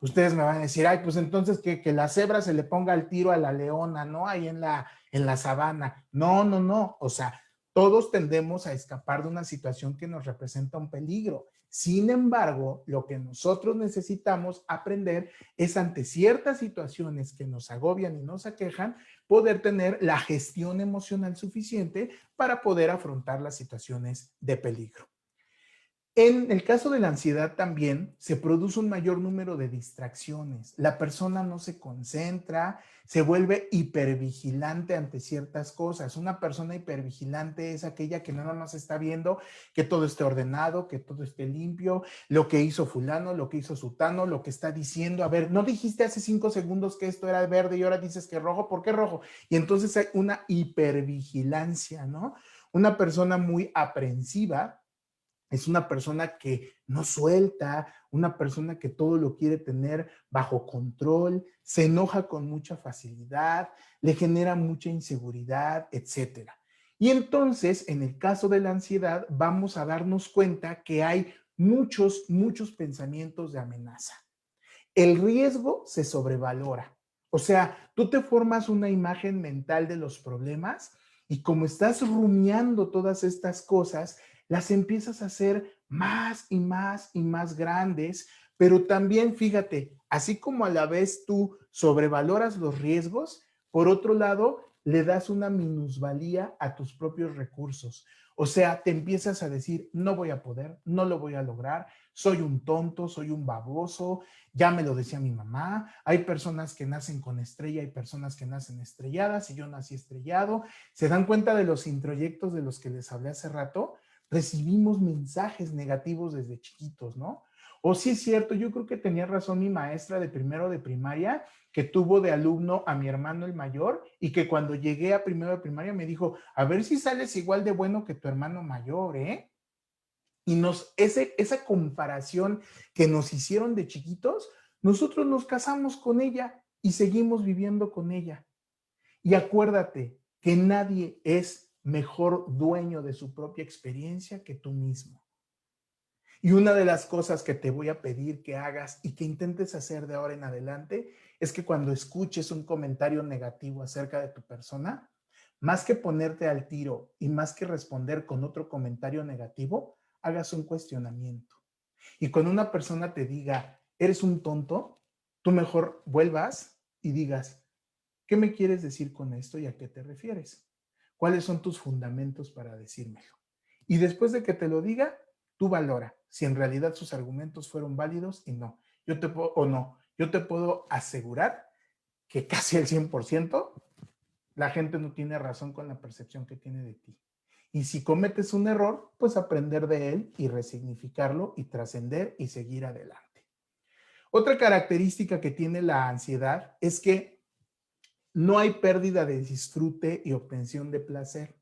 Ustedes me van a decir, ay, pues entonces que la cebra se le ponga el tiro a la leona, ¿no? Ahí en la sabana. No, no, no. O sea, todos tendemos a escapar de una situación que nos representa un peligro. Sin embargo, lo que nosotros necesitamos aprender es ante ciertas situaciones que nos agobian y nos aquejan, poder tener la gestión emocional suficiente para poder afrontar las situaciones de peligro. En el caso de la ansiedad también se produce un mayor número de distracciones. La persona no se concentra, se vuelve hipervigilante ante ciertas cosas. Una persona hipervigilante es aquella que nada más está viendo que todo esté ordenado, que todo esté limpio, lo que hizo fulano, lo que hizo sutano, lo que está diciendo. A ver, ¿no dijiste hace 5 segundos que esto era verde y ahora dices que es rojo? ¿Por qué rojo? Y entonces hay una hipervigilancia, ¿no? Una persona muy aprensiva es una persona que no suelta, una persona que todo lo quiere tener bajo control, se enoja con mucha facilidad, le genera mucha inseguridad, etcétera. Y entonces, en el caso de la ansiedad, vamos a darnos cuenta que hay muchos pensamientos de amenaza. El riesgo se sobrevalora. O sea, tú te formas una imagen mental de los problemas y como estás rumiando todas estas cosas, las empiezas a hacer más y más y más grandes, pero también fíjate, así como a la vez tú sobrevaloras los riesgos, por otro lado, le das una minusvalía a tus propios recursos. O sea, te empiezas a decir, no voy a poder, no lo voy a lograr, soy un tonto, soy un baboso, ya me lo decía mi mamá, hay personas que nacen con estrella, hay personas que nacen estrelladas y yo nací estrellado. ¿Se dan cuenta de los introyectos de los que les hablé hace rato? Recibimos mensajes negativos desde chiquitos, ¿no? O sí es cierto, yo creo que tenía razón mi maestra de primero de primaria, que tuvo de alumno a mi hermano el mayor y que cuando llegué a primero de primaria me dijo, a ver si sales igual de bueno que tu hermano mayor, ¿eh? Y esa comparación que nos hicieron de chiquitos, nosotros nos casamos con ella y seguimos viviendo con ella. Y acuérdate que nadie es mejor dueño de su propia experiencia que tú mismo. Y una de las cosas que te voy a pedir que hagas y que intentes hacer de ahora en adelante es que cuando escuches un comentario negativo acerca de tu persona, más que ponerte al tiro y más que responder con otro comentario negativo, hagas un cuestionamiento. Y cuando una persona te diga, eres un tonto, tú mejor vuelvas y digas, ¿qué me quieres decir con esto y a qué te refieres? ¿Cuáles son tus fundamentos para decírmelo? Y después de que te lo diga, tú valora si en realidad sus argumentos fueron válidos y no. Yo te puedo asegurar que casi el 100% la gente no tiene razón con la percepción que tiene de ti. Y si cometes un error, pues aprender de él y resignificarlo y trascender y seguir adelante. Otra característica que tiene la ansiedad es que no hay pérdida de disfrute y obtención de placer.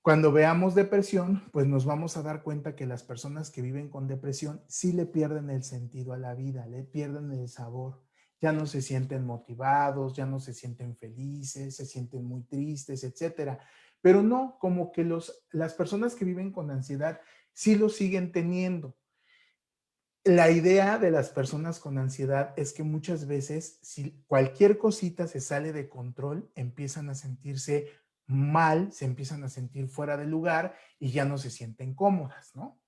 Cuando veamos depresión, pues nos vamos a dar cuenta que las personas que viven con depresión sí le pierden el sentido a la vida, le pierden el sabor. Ya no se sienten motivados, ya no se sienten felices, se sienten muy tristes, etcétera. Pero no, como que las personas que viven con ansiedad sí lo siguen teniendo. La idea de las personas con ansiedad es que muchas veces, si cualquier cosita se sale de control, empiezan a sentirse mal, se empiezan a sentir fuera de lugar y ya no se sienten cómodas, ¿no?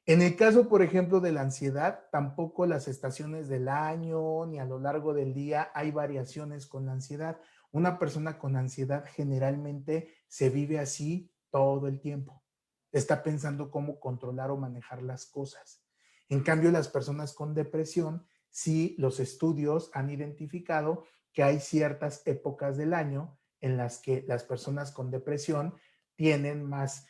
En el caso, por ejemplo, de la ansiedad, tampoco las estaciones del año ni a lo largo del día hay variaciones con la ansiedad. Una persona con ansiedad generalmente se vive así todo el tiempo. Está pensando cómo controlar o manejar las cosas. En cambio, las personas con depresión, sí, los estudios han identificado que hay ciertas épocas del año en las que las personas con depresión tienen más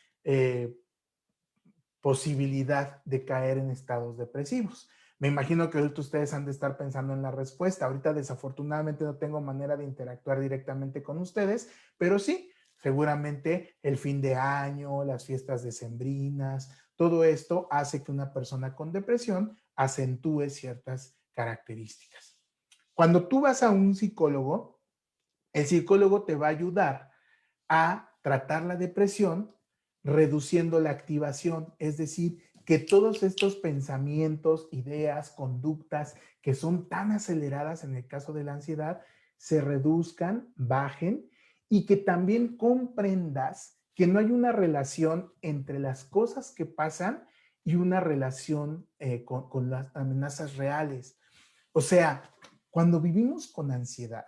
posibilidad de caer en estados depresivos. Me imagino que ahorita ustedes han de estar pensando en la respuesta. Ahorita desafortunadamente no tengo manera de interactuar directamente con ustedes, pero sí, seguramente el fin de año, las fiestas decembrinas, todo esto hace que una persona con depresión acentúe ciertas características. Cuando tú vas a un psicólogo, el psicólogo te va a ayudar a tratar la depresión reduciendo la activación, es decir, que todos estos pensamientos, ideas, conductas que son tan aceleradas en el caso de la ansiedad, se reduzcan, bajen y que también comprendas que no hay una relación entre las cosas que pasan y una relación con las amenazas reales. O sea, cuando vivimos con ansiedad,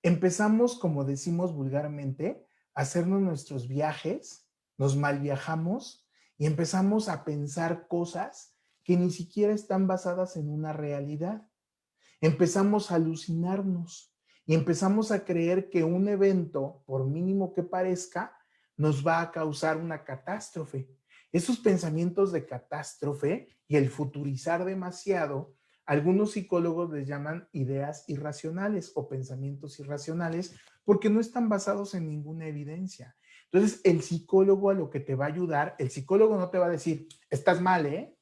empezamos, como decimos vulgarmente, a hacernos nuestros viajes, nos mal viajamos y empezamos a pensar cosas que ni siquiera están basadas en una realidad. Empezamos a alucinarnos y empezamos a creer que un evento, por mínimo que parezca, nos va a causar una catástrofe. Esos pensamientos de catástrofe y el futurizar demasiado, algunos psicólogos les llaman ideas irracionales o pensamientos irracionales porque no están basados en ninguna evidencia. Entonces, el psicólogo a lo que te va a ayudar, el psicólogo no te va a decir, estás mal, ¿eh?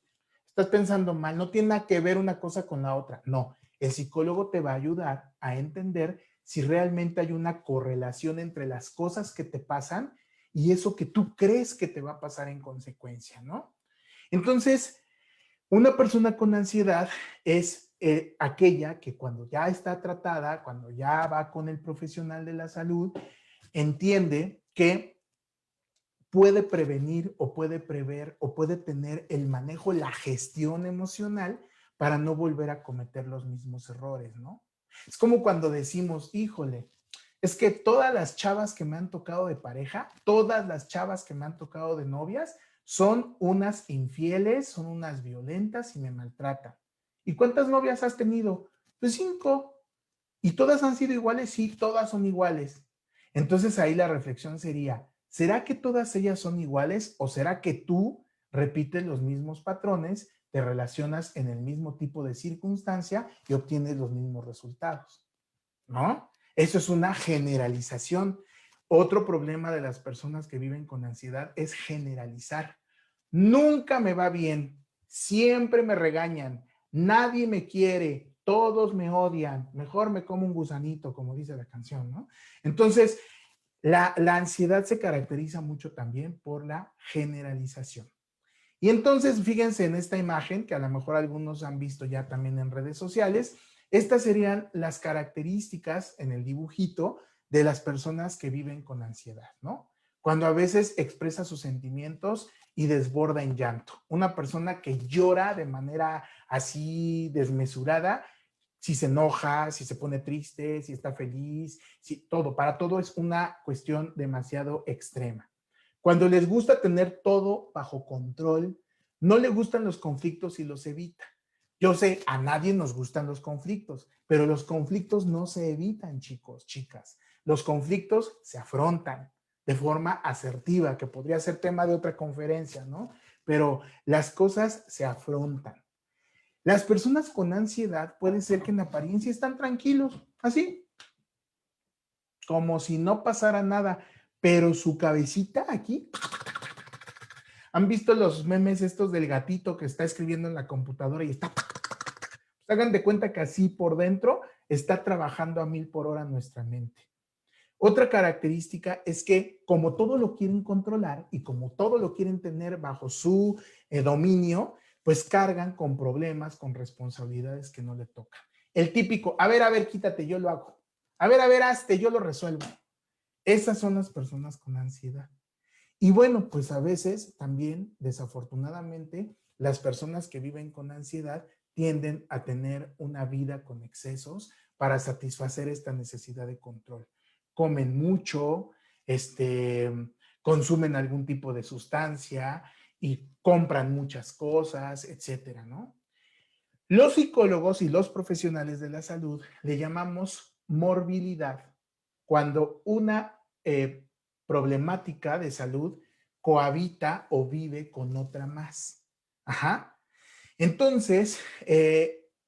Estás pensando mal, no tiene nada que ver una cosa con la otra. No, el psicólogo te va a ayudar a entender si realmente hay una correlación entre las cosas que te pasan y eso que tú crees que te va a pasar en consecuencia, ¿no? Entonces, una persona con ansiedad es aquella que cuando ya está tratada, cuando ya va con el profesional de la salud, entiende que puede prevenir o puede prever o puede tener el manejo, la gestión emocional para no volver a cometer los mismos errores, ¿no? Es como cuando decimos, híjole, es que todas las chavas que me han tocado de pareja, todas las chavas que me han tocado de novias, son unas infieles, son unas violentas y me maltratan. ¿Y cuántas novias has tenido? Pues 5. ¿Y todas han sido iguales? Sí, todas son iguales. Entonces ahí la reflexión sería, ¿será que todas ellas son iguales o será que tú repites los mismos patrones, te relacionas en el mismo tipo de circunstancia y obtienes los mismos resultados? ¿No? Eso es una generalización. Otro problema de las personas que viven con ansiedad es generalizar. Nunca me va bien, siempre me regañan, nadie me quiere, todos me odian, mejor me como un gusanito, como dice la canción, ¿no? Entonces, la ansiedad se caracteriza mucho también por la generalización. Y entonces, fíjense en esta imagen, que a lo mejor algunos han visto ya también en redes sociales, estas serían las características en el dibujito de las personas que viven con ansiedad, ¿no? Cuando a veces expresa sus sentimientos y desborda en llanto. Una persona que llora de manera así desmesurada, si se enoja, si se pone triste, si está feliz, si todo, para todo es una cuestión demasiado extrema. Cuando les gusta tener todo bajo control, no le gustan los conflictos y los evita. Yo sé, a nadie nos gustan los conflictos, pero los conflictos no se evitan, chicos, chicas. Los conflictos se afrontan de forma asertiva, que podría ser tema de otra conferencia, ¿no? Pero las cosas se afrontan. Las personas con ansiedad puede ser que en apariencia están tranquilos, así, como si no pasara nada, pero su cabecita aquí. ¿Han visto los memes estos del gatito que está escribiendo en la computadora y está? Hagan de cuenta que así por dentro está trabajando a 1000 por hora nuestra mente. Otra característica es que como todo lo quieren controlar y como todo lo quieren tener bajo su dominio, pues cargan con problemas, con responsabilidades que no le tocan. El típico, a ver, quítate, yo lo hago. A ver, hazte, yo lo resuelvo. Esas son las personas con ansiedad. Y bueno, pues a veces también, desafortunadamente, las personas que viven con ansiedad tienden a tener una vida con excesos para satisfacer esta necesidad de control. Comen mucho, consumen algún tipo de sustancia y compran muchas cosas, etcétera, ¿no? Los psicólogos y los profesionales de la salud le llamamos morbilidad cuando una problemática de salud cohabita o vive con otra más. Ajá. Entonces,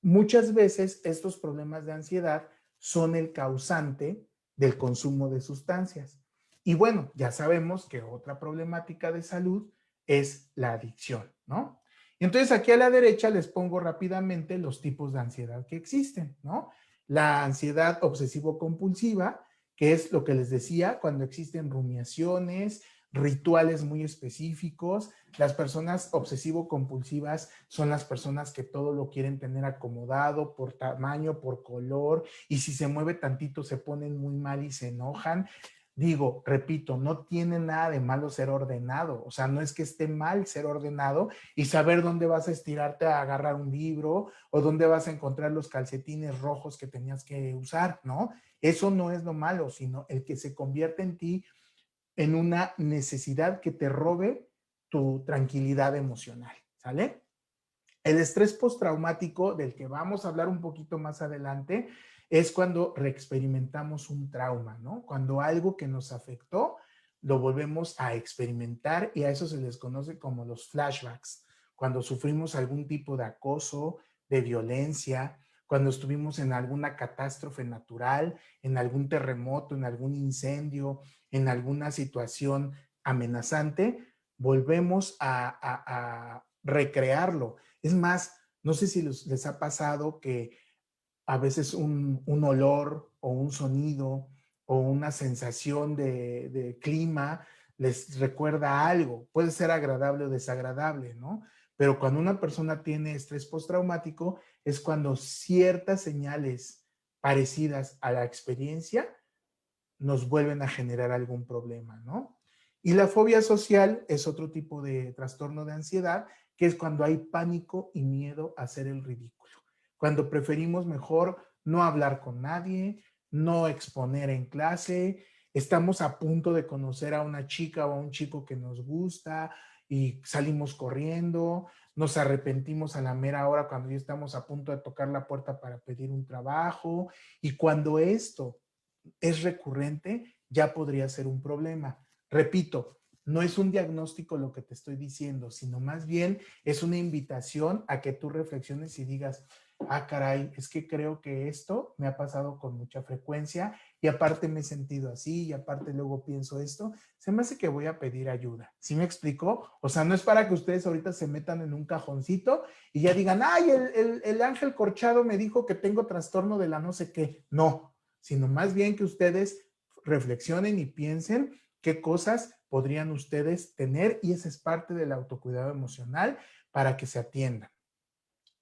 muchas veces estos problemas de ansiedad son el causante del consumo de sustancias. Y bueno, ya sabemos que otra problemática de salud es la adicción, ¿no? Entonces, aquí a la derecha les pongo rápidamente los tipos de ansiedad que existen, ¿no? La ansiedad obsesivo-compulsiva, que es lo que les decía, cuando existen rumiaciones, rituales muy específicos. Las personas obsesivo-compulsivas son las personas que todo lo quieren tener acomodado por tamaño, por color, y si se mueve tantito se ponen muy mal y se enojan. Digo, repito, no tiene nada de malo ser ordenado, o sea, no es que esté mal ser ordenado y saber dónde vas a estirarte a agarrar un libro o dónde vas a encontrar los calcetines rojos que tenías que usar, ¿no? Eso no es lo malo, sino el que se convierte en ti en una necesidad que te robe tu tranquilidad emocional, ¿sale? El estrés postraumático, del que vamos a hablar un poquito más adelante, es cuando reexperimentamos un trauma, ¿no? Cuando algo que nos afectó lo volvemos a experimentar y a eso se les conoce como los flashbacks. Cuando sufrimos algún tipo de acoso, de violencia, cuando estuvimos en alguna catástrofe natural, en algún terremoto, en algún incendio, en alguna situación amenazante, volvemos a recrearlo. Es más, no sé si les ha pasado que a veces un olor o un sonido o una sensación de clima les recuerda algo. Puede ser agradable o desagradable, ¿no? Pero cuando una persona tiene estrés postraumático es cuando ciertas señales parecidas a la experiencia nos vuelven a generar algún problema, ¿no? Y la fobia social es otro tipo de trastorno de ansiedad, que es cuando hay pánico y miedo a hacer el ridículo. Cuando preferimos mejor no hablar con nadie, no exponer en clase, estamos a punto de conocer a una chica o a un chico que nos gusta y salimos corriendo, nos arrepentimos a la mera hora cuando ya estamos a punto de tocar la puerta para pedir un trabajo. Y cuando esto es recurrente, ya podría ser un problema. Repito, no es un diagnóstico lo que te estoy diciendo, sino más bien es una invitación a que tú reflexiones y digas, ah, caray, es que creo que esto me ha pasado con mucha frecuencia y aparte me he sentido así y aparte luego pienso esto, se me hace que voy a pedir ayuda. ¿Sí me explico? O sea, no es para que ustedes ahorita se metan en un cajoncito y ya digan, ay, el ángel corchado me dijo que tengo trastorno de la no sé qué. No, sino más bien que ustedes reflexionen y piensen qué cosas podrían ustedes tener y esa es parte del autocuidado emocional para que se atiendan.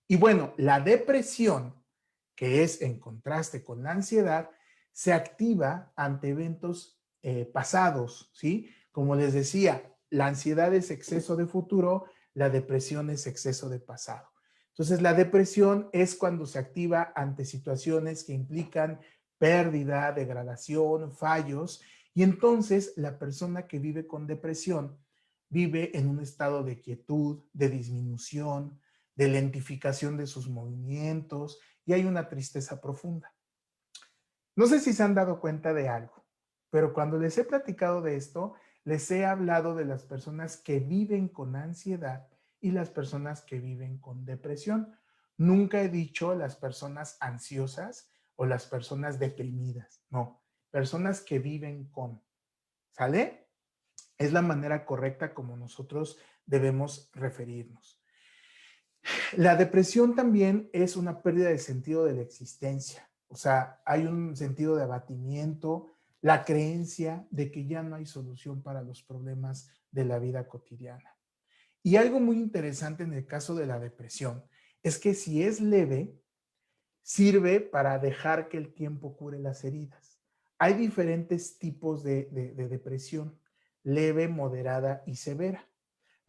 Y bueno, la depresión, que es en contraste con la ansiedad, se activa ante eventos pasados, ¿sí? Como les decía, la ansiedad es exceso de futuro, la depresión es exceso de pasado. Entonces, la depresión es cuando se activa ante situaciones que implican pérdida, degradación, fallos, y entonces la persona que vive con depresión vive en un estado de quietud, de disminución, de lentificación de sus movimientos y hay una tristeza profunda. No sé si se han dado cuenta de algo, pero cuando les he platicado de esto, les he hablado de las personas que viven con ansiedad y las personas que viven con depresión. Nunca he dicho las personas ansiosas o las personas deprimidas, no, personas que viven con, ¿sale? Es la manera correcta como nosotros debemos referirnos. La depresión también es una pérdida de sentido de la existencia. O sea, hay un sentido de abatimiento, la creencia de que ya no hay solución para los problemas de la vida cotidiana. Y algo muy interesante en el caso de la depresión es que si es leve, sirve para dejar que el tiempo cure las heridas. Hay diferentes tipos de depresión, leve, moderada y severa.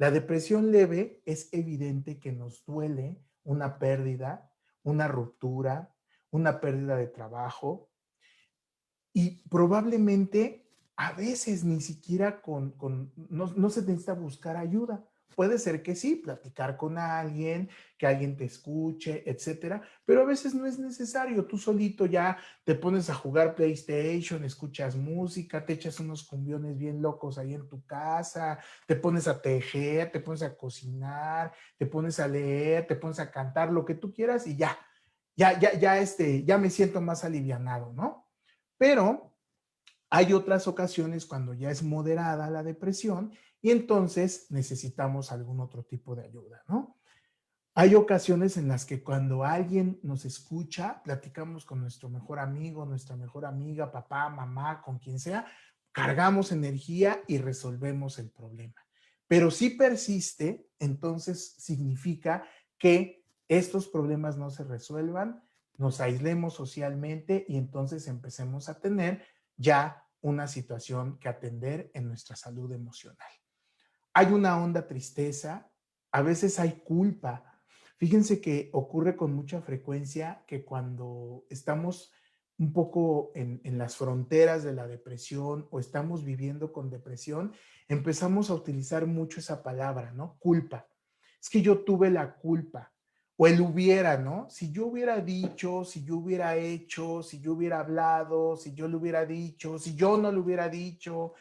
La depresión leve es evidente que nos duele una pérdida, una ruptura, una pérdida de trabajo y probablemente a veces ni siquiera no se necesita buscar ayuda. Puede ser que sí, platicar con alguien, que alguien te escuche, etcétera, pero a veces no es necesario. Tú solito ya te pones a jugar PlayStation, escuchas música, te echas unos cumbiones bien locos ahí en tu casa, te pones a tejer, te pones a cocinar, te pones a leer, te pones a cantar, lo que tú quieras y ya me siento más alivianado, ¿no? Pero hay otras ocasiones cuando ya es moderada la depresión y entonces necesitamos algún otro tipo de ayuda, ¿no? Hay ocasiones en las que cuando alguien nos escucha, platicamos con nuestro mejor amigo, nuestra mejor amiga, papá, mamá, con quien sea, cargamos energía y resolvemos el problema. Pero si persiste, entonces significa que estos problemas no se resuelvan, nos aislemos socialmente y entonces empecemos a tener ya una situación que atender en nuestra salud emocional. Hay una honda tristeza, a veces hay culpa. Fíjense que ocurre con mucha frecuencia que cuando estamos un poco en las fronteras de la depresión o estamos viviendo con depresión, empezamos a utilizar mucho esa palabra, ¿no? Culpa. Es que yo tuve la culpa. O el hubiera, ¿no? Si yo hubiera dicho, si yo hubiera hecho, si yo hubiera hablado, si yo le hubiera dicho, si yo no le hubiera dicho,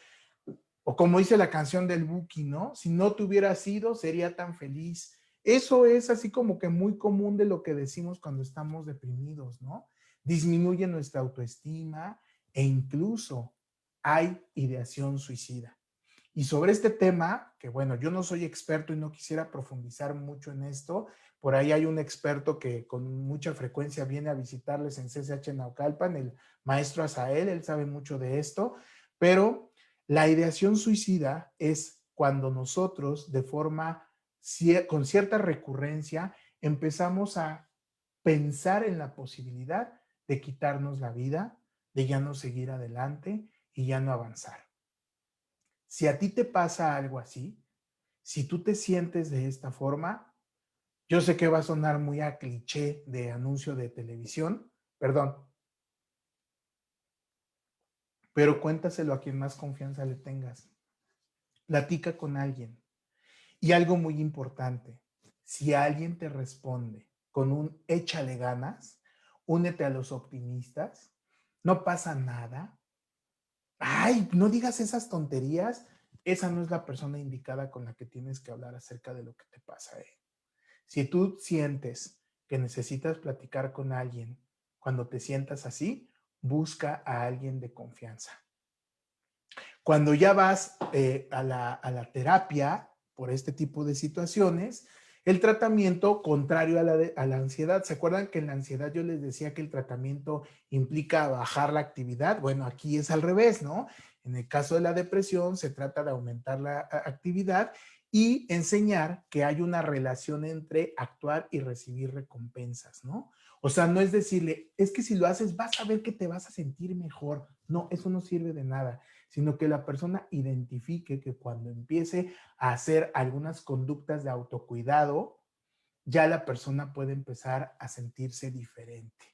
o como dice la canción del Buki, ¿no? Si no te hubiera sido, sería tan feliz. Eso es así como que muy común de lo que decimos cuando estamos deprimidos, ¿no? Disminuye nuestra autoestima e incluso hay ideación suicida. Y sobre este tema, que bueno, yo no soy experto y no quisiera profundizar mucho en esto, por ahí hay un experto que con mucha frecuencia viene a visitarles en CCH Naucalpan, el maestro Azael, él sabe mucho de esto, pero la ideación suicida es cuando nosotros de forma con cierta recurrencia empezamos a pensar en la posibilidad de quitarnos la vida, de ya no seguir adelante y ya no avanzar. Si a ti te pasa algo así, si tú te sientes de esta forma, yo sé que va a sonar muy a cliché de anuncio de televisión, perdón, pero cuéntaselo a quien más confianza le tengas. Platica con alguien. Y algo muy importante, si alguien te responde con un échale ganas, únete a los optimistas, no pasa nada. Ay, no digas esas tonterías. Esa no es la persona indicada con la que tienes que hablar acerca de lo que te pasa. Si tú sientes que necesitas platicar con alguien cuando te sientas así, busca a alguien de confianza. Cuando ya vas a la terapia por este tipo de situaciones, el tratamiento contrario a la ansiedad. ¿Se acuerdan que en la ansiedad yo les decía que el tratamiento implica bajar la actividad? Bueno, aquí es al revés, ¿no? En el caso de la depresión se trata de aumentar la actividad y enseñar que hay una relación entre actuar y recibir recompensas, ¿no? O sea, no es decirle, es que si lo haces vas a ver que te vas a sentir mejor. No, eso no sirve de nada, sino que la persona identifique que cuando empiece a hacer algunas conductas de autocuidado, ya la persona puede empezar a sentirse diferente.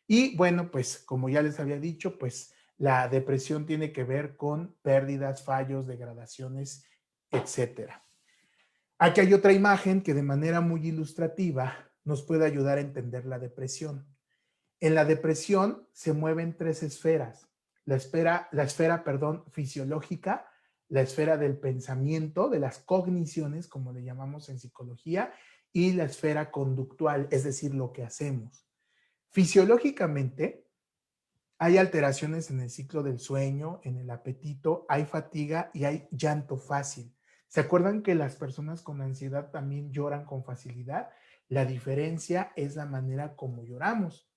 Y bueno, pues como ya les había dicho, pues la depresión tiene que ver con pérdidas, fallos, degradaciones, etcétera. Aquí hay otra imagen que de manera muy ilustrativa nos puede ayudar a entender la depresión. En la depresión se mueven tres esferas. La esfera, fisiológica, la esfera del pensamiento, de las cogniciones, como le llamamos en psicología, y la esfera conductual, es decir, lo que hacemos. Fisiológicamente, hay alteraciones en el ciclo del sueño, en el apetito, hay fatiga y hay llanto fácil. ¿Se acuerdan que las personas con ansiedad también lloran con facilidad? La diferencia es la manera como lloramos.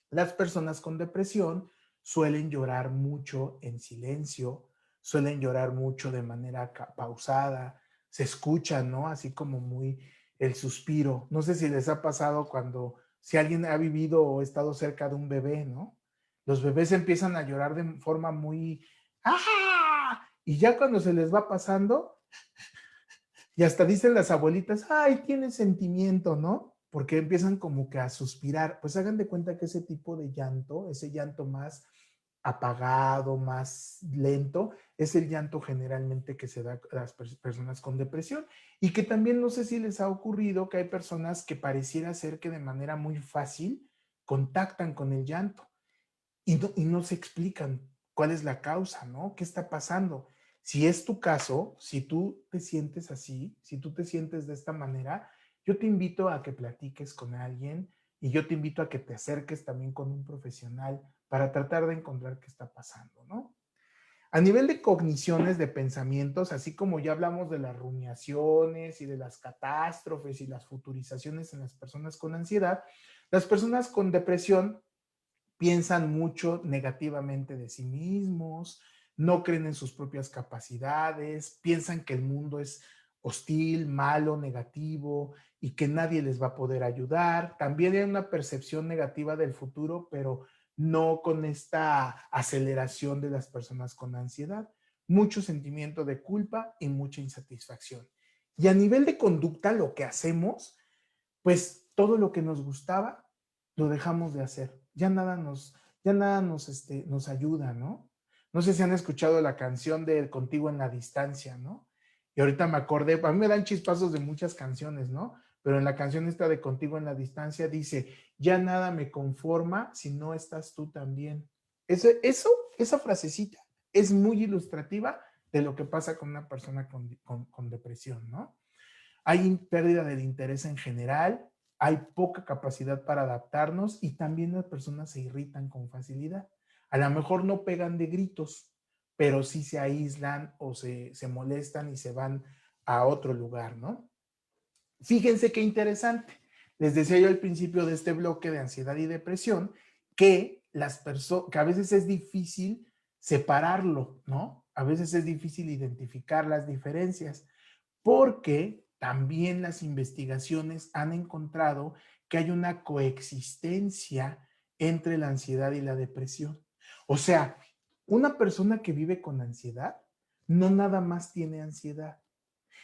Las personas con depresión suelen llorar mucho en silencio, suelen llorar mucho de manera pausada, se escuchan, ¿no? Así como muy el suspiro. No sé si les ha pasado cuando, si alguien ha vivido o estado cerca de un bebé, ¿no? Los bebés empiezan a llorar de forma muy, ¡ah! Y ya cuando se les va pasando, Y hasta dicen las abuelitas, ay, tiene sentimiento, ¿no? Porque empiezan como que a suspirar. Pues hagan de cuenta que ese tipo de llanto, ese llanto más apagado, más lento, es el llanto generalmente que se da a las personas con depresión. Y que también no sé si les ha ocurrido que hay personas que pareciera ser que de manera muy fácil contactan con el llanto y no se explican cuál es la causa, ¿no? ¿Qué está pasando? Si es tu caso, si tú te sientes así, si tú te sientes de esta manera, yo te invito a que platiques con alguien y yo te invito a que te acerques también con un profesional para tratar de encontrar qué está pasando, ¿no? A nivel de cogniciones, de pensamientos, así como ya hablamos de las rumiaciones y de las catástrofes y las futurizaciones en las personas con ansiedad, las personas con depresión piensan mucho negativamente de sí mismos, no creen en sus propias capacidades, piensan que el mundo es hostil, malo, negativo y que nadie les va a poder ayudar. También hay una percepción negativa del futuro, pero no con esta aceleración de las personas con ansiedad. Mucho sentimiento de culpa y mucha insatisfacción. Y a nivel de conducta, lo que hacemos, pues todo lo que nos gustaba, lo dejamos de hacer. Ya nada nos ayuda, ¿no? No sé si han escuchado la canción de Contigo en la Distancia, ¿no? Y ahorita me acordé, a mí me dan chispazos de muchas canciones, ¿no? Pero en la canción esta de Contigo en la Distancia dice, ya nada me conforma si no estás tú también. Esa frasecita es muy ilustrativa de lo que pasa con una persona con depresión, ¿no? Hay pérdida del interés en general, hay poca capacidad para adaptarnos y también las personas se irritan con facilidad. A lo mejor no pegan de gritos, pero sí se aíslan o se molestan y se van a otro lugar, ¿no? Fíjense qué interesante. Les decía yo al principio de este bloque de ansiedad y depresión que que a veces es difícil separarlo, ¿no? A veces es difícil identificar las diferencias porque también las investigaciones han encontrado que hay una coexistencia entre la ansiedad y la depresión. O sea, una persona que vive con ansiedad no nada más tiene ansiedad,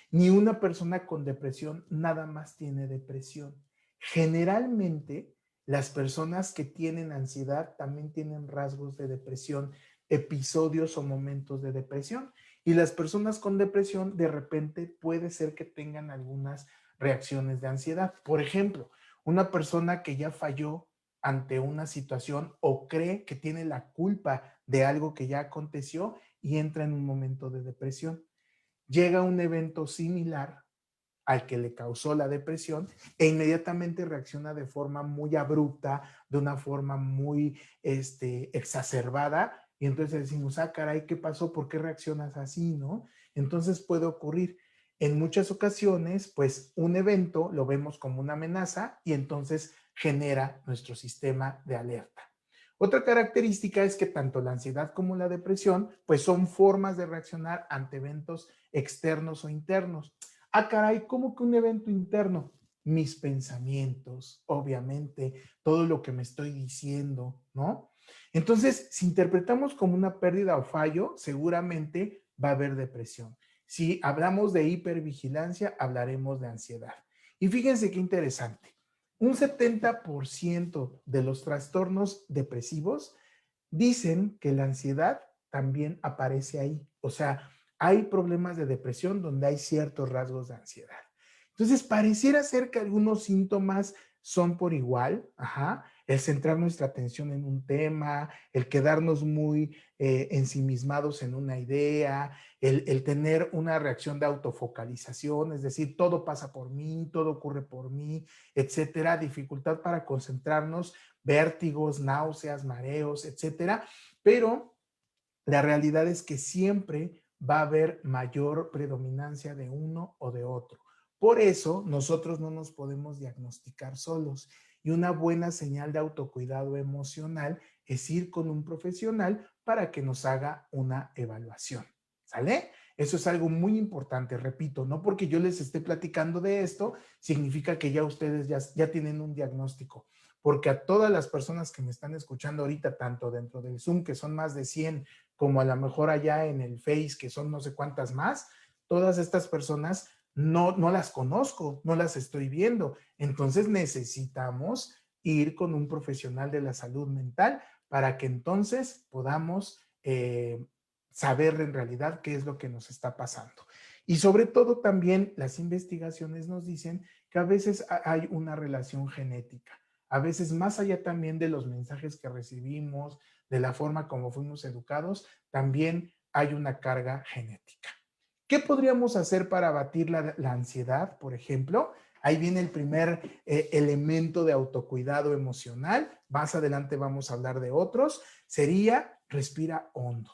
ni una persona con depresión nada más tiene depresión. Generalmente, las personas que tienen ansiedad también tienen rasgos de depresión, episodios o momentos de depresión. Y las personas con depresión de repente puede ser que tengan algunas reacciones de ansiedad. Por ejemplo, una persona que ya falló ante una situación o cree que tiene la culpa de algo que ya aconteció y entra en un momento de depresión. Llega un evento similar al que le causó la depresión e inmediatamente reacciona de forma muy abrupta, de una forma muy exacerbada, y entonces decimos, ah, caray, ¿qué pasó? ¿Por qué reaccionas así, no? Entonces puede ocurrir. En muchas ocasiones, pues un evento lo vemos como una amenaza y entonces genera nuestro sistema de alerta. Otra característica es que tanto la ansiedad como la depresión, pues son formas de reaccionar ante eventos externos o internos. Ah, caray, ¿cómo que un evento interno? Mis pensamientos, obviamente, todo lo que me estoy diciendo, ¿no? Entonces, si interpretamos como una pérdida o fallo, seguramente va a haber depresión. Si hablamos de hipervigilancia, hablaremos de ansiedad. Y fíjense qué interesante. Un 70% de los trastornos depresivos dicen que la ansiedad también aparece ahí. O sea, hay problemas de depresión donde hay ciertos rasgos de ansiedad. Entonces, pareciera ser que algunos síntomas son por igual, el centrar nuestra atención en un tema, el quedarnos muy ensimismados en una idea, el tener una reacción de autofocalización, es decir, todo pasa por mí, todo ocurre por mí, etcétera, dificultad para concentrarnos, vértigos, náuseas, mareos, etcétera, pero la realidad es que siempre va a haber mayor predominancia de uno o de otro. Por eso nosotros no nos podemos diagnosticar solos y una buena señal de autocuidado emocional es ir con un profesional para que nos haga una evaluación. ¿Sale? Eso es algo muy importante, repito, no porque yo les esté platicando de esto, significa que ya ustedes ya tienen un diagnóstico, porque a todas las personas que me están escuchando ahorita, tanto dentro del Zoom, que son más de 100, como a lo mejor allá en el Face, que son no sé cuántas más, todas estas personas no las conozco, no las estoy viendo. Entonces necesitamos ir con un profesional de la salud mental para que entonces podamos saber en realidad qué es lo que nos está pasando. Y sobre todo también las investigaciones nos dicen que a veces hay una relación genética. A veces más allá también de los mensajes que recibimos, de la forma como fuimos educados, también hay una carga genética. ¿Qué podríamos hacer para abatir la ansiedad, por ejemplo? Ahí viene el primer elemento de autocuidado emocional. Más adelante vamos a hablar de otros. Sería respira hondo.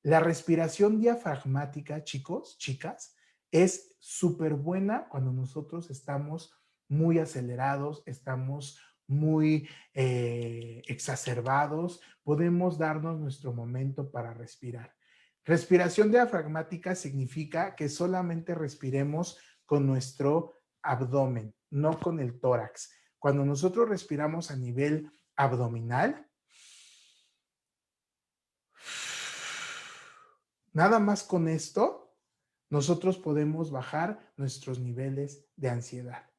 La respiración diafragmática, chicos, chicas, es súper buena cuando nosotros estamos muy acelerados, estamos muy exacerbados. Podemos darnos nuestro momento para respirar. Respiración diafragmática significa que solamente respiremos con nuestro abdomen, no con el tórax. Cuando nosotros respiramos a nivel abdominal, nada más con esto, nosotros podemos bajar nuestros niveles de ansiedad.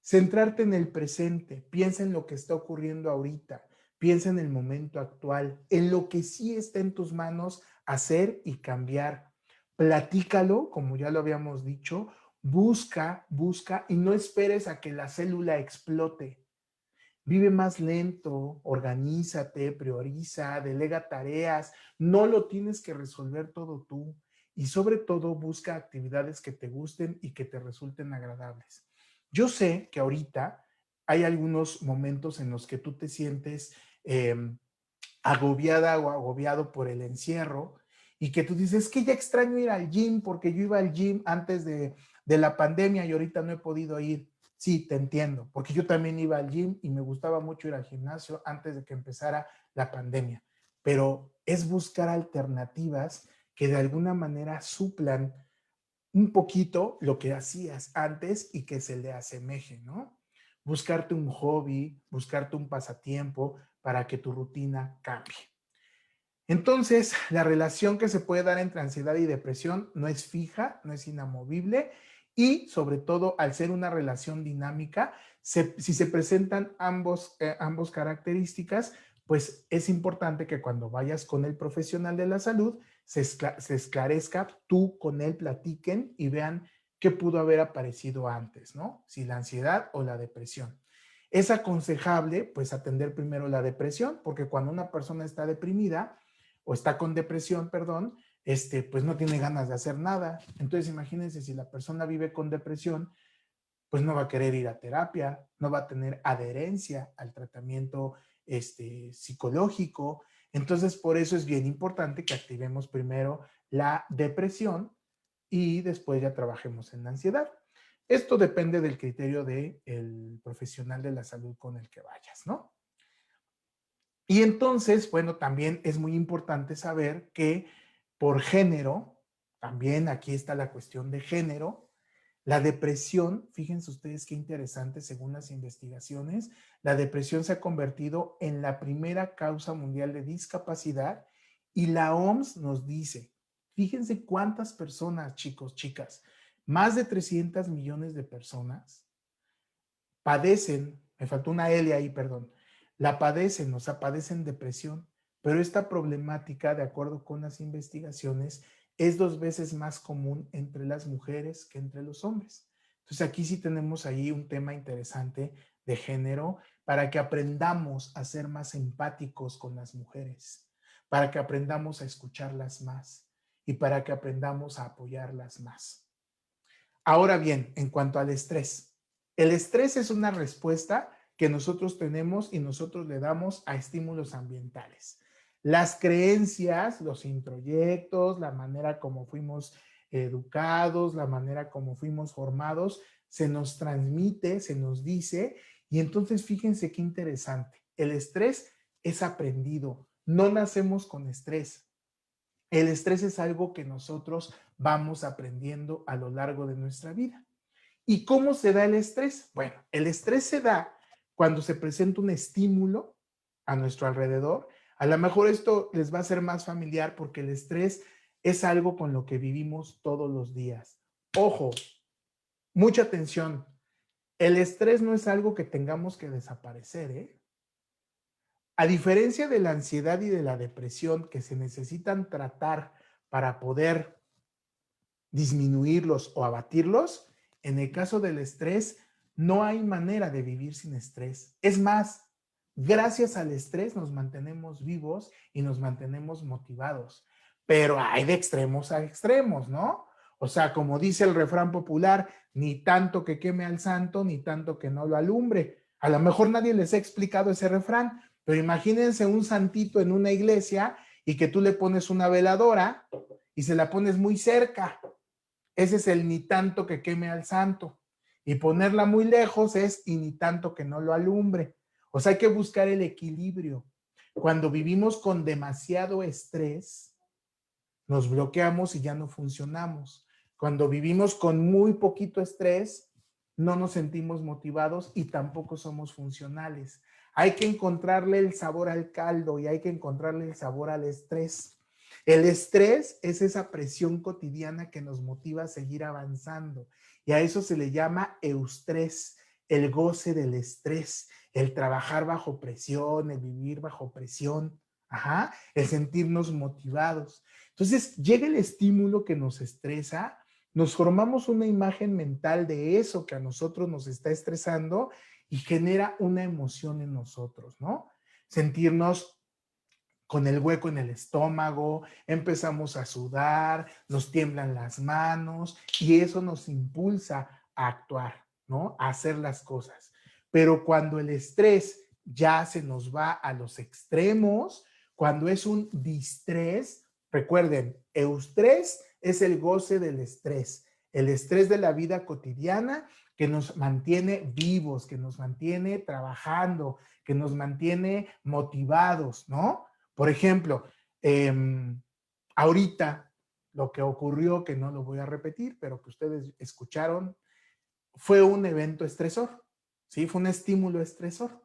Centrarte en el presente, piensa en lo que está ocurriendo ahorita, piensa en el momento actual, en lo que sí está en tus manos hacer y cambiar. Platícalo, como ya lo habíamos dicho, busca y no esperes a que la célula explote. Vive más lento, organízate, prioriza, delega tareas, no lo tienes que resolver todo tú y sobre todo busca actividades que te gusten y que te resulten agradables. Yo sé que ahorita hay algunos momentos en los que tú te sientes agobiada o agobiado por el encierro y que tú dices, es que ya extraño ir al gym porque yo iba al gym antes de la pandemia y ahorita no he podido ir. Sí, te entiendo, porque yo también iba al gym y me gustaba mucho ir al gimnasio antes de que empezara la pandemia, pero es buscar alternativas que de alguna manera suplan un poquito lo que hacías antes y que se le asemeje, ¿no? Buscarte un hobby, buscarte un pasatiempo para que tu rutina cambie. Entonces, la relación que se puede dar entre ansiedad y depresión no es fija, no es inamovible y sobre todo al ser una relación dinámica, si se presentan ambos características, pues es importante que cuando vayas con el profesional de la salud se esclarezca, tú con él platiquen y vean qué pudo haber aparecido antes, ¿no? Si la ansiedad o la depresión. Es aconsejable pues atender primero la depresión, porque cuando una persona está deprimida, o está con depresión, perdón, pues no tiene ganas de hacer nada. Entonces, imagínense si la persona vive con depresión, pues no va a querer ir a terapia, no va a tener adherencia al tratamiento psicológico. Entonces, por eso es bien importante que activemos primero la depresión y después ya trabajemos en la ansiedad. Esto depende del criterio del profesional de la salud con el que vayas, ¿no? Y entonces, bueno, también es muy importante saber que por género, también aquí está la cuestión de género, la depresión, fíjense ustedes qué interesante, según las investigaciones, la depresión se ha convertido en la primera causa mundial de discapacidad y la OMS nos dice, fíjense cuántas personas, chicos, chicas, más de 300 millones de personas padecen, me faltó una L ahí, perdón, la padecen, o sea, padecen depresión, pero esta problemática, de acuerdo con las investigaciones, es 2 veces más común entre las mujeres que entre los hombres. Entonces aquí sí tenemos ahí un tema interesante de género para que aprendamos a ser más empáticos con las mujeres, para que aprendamos a escucharlas más y para que aprendamos a apoyarlas más. Ahora bien, en cuanto al estrés, el estrés es una respuesta que nosotros tenemos y nosotros le damos a estímulos ambientales. Las creencias, los introyectos, la manera como fuimos educados, la manera como fuimos formados, se nos transmite, se nos dice, y entonces fíjense qué interesante. El estrés es aprendido, no nacemos con estrés. El estrés es algo que nosotros vamos aprendiendo a lo largo de nuestra vida. ¿Y cómo se da el estrés? Bueno, el estrés se da cuando se presenta un estímulo a nuestro alrededor. A lo mejor esto les va a ser más familiar porque el estrés es algo con lo que vivimos todos los días. Ojo, mucha atención. El estrés no es algo que tengamos que desaparecer, ¿eh? A diferencia de la ansiedad y de la depresión que se necesitan tratar para poder disminuirlos o abatirlos, en el caso del estrés no hay manera de vivir sin estrés. Es más, gracias al estrés nos mantenemos vivos y nos mantenemos motivados. Pero hay de extremos a extremos, ¿no? O sea, como dice el refrán popular, ni tanto que queme al santo, ni tanto que no lo alumbre. A lo mejor nadie les ha explicado ese refrán, pero imagínense un santito en una iglesia y que tú le pones una veladora y se la pones muy cerca. Ese es el ni tanto que queme al santo. Y ponerla muy lejos es y ni tanto que no lo alumbre. O sea, hay que buscar el equilibrio. Cuando vivimos con demasiado estrés, nos bloqueamos y ya no funcionamos. Cuando vivimos con muy poquito estrés, no nos sentimos motivados y tampoco somos funcionales. Hay que encontrarle el sabor al caldo y hay que encontrarle el sabor al estrés. El estrés es esa presión cotidiana que nos motiva a seguir avanzando y a eso se le llama eustrés, el goce del estrés, el trabajar bajo presión, el vivir bajo presión, el sentirnos motivados. Entonces llega el estímulo que nos estresa, nos formamos una imagen mental de eso que a nosotros nos está estresando y genera una emoción en nosotros, ¿no? Sentirnos con el hueco en el estómago, empezamos a sudar, nos tiemblan las manos y eso nos impulsa a actuar, ¿no? A hacer las cosas. Pero cuando el estrés ya se nos va a los extremos, cuando es un distrés, recuerden, eustrés es el goce del estrés, el estrés de la vida cotidiana que nos mantiene vivos, que nos mantiene trabajando, que nos mantiene motivados, ¿no? Por ejemplo, ahorita lo que ocurrió, que no lo voy a repetir, pero que ustedes escucharon, fue un evento estresor, ¿sí? Fue un estímulo estresor.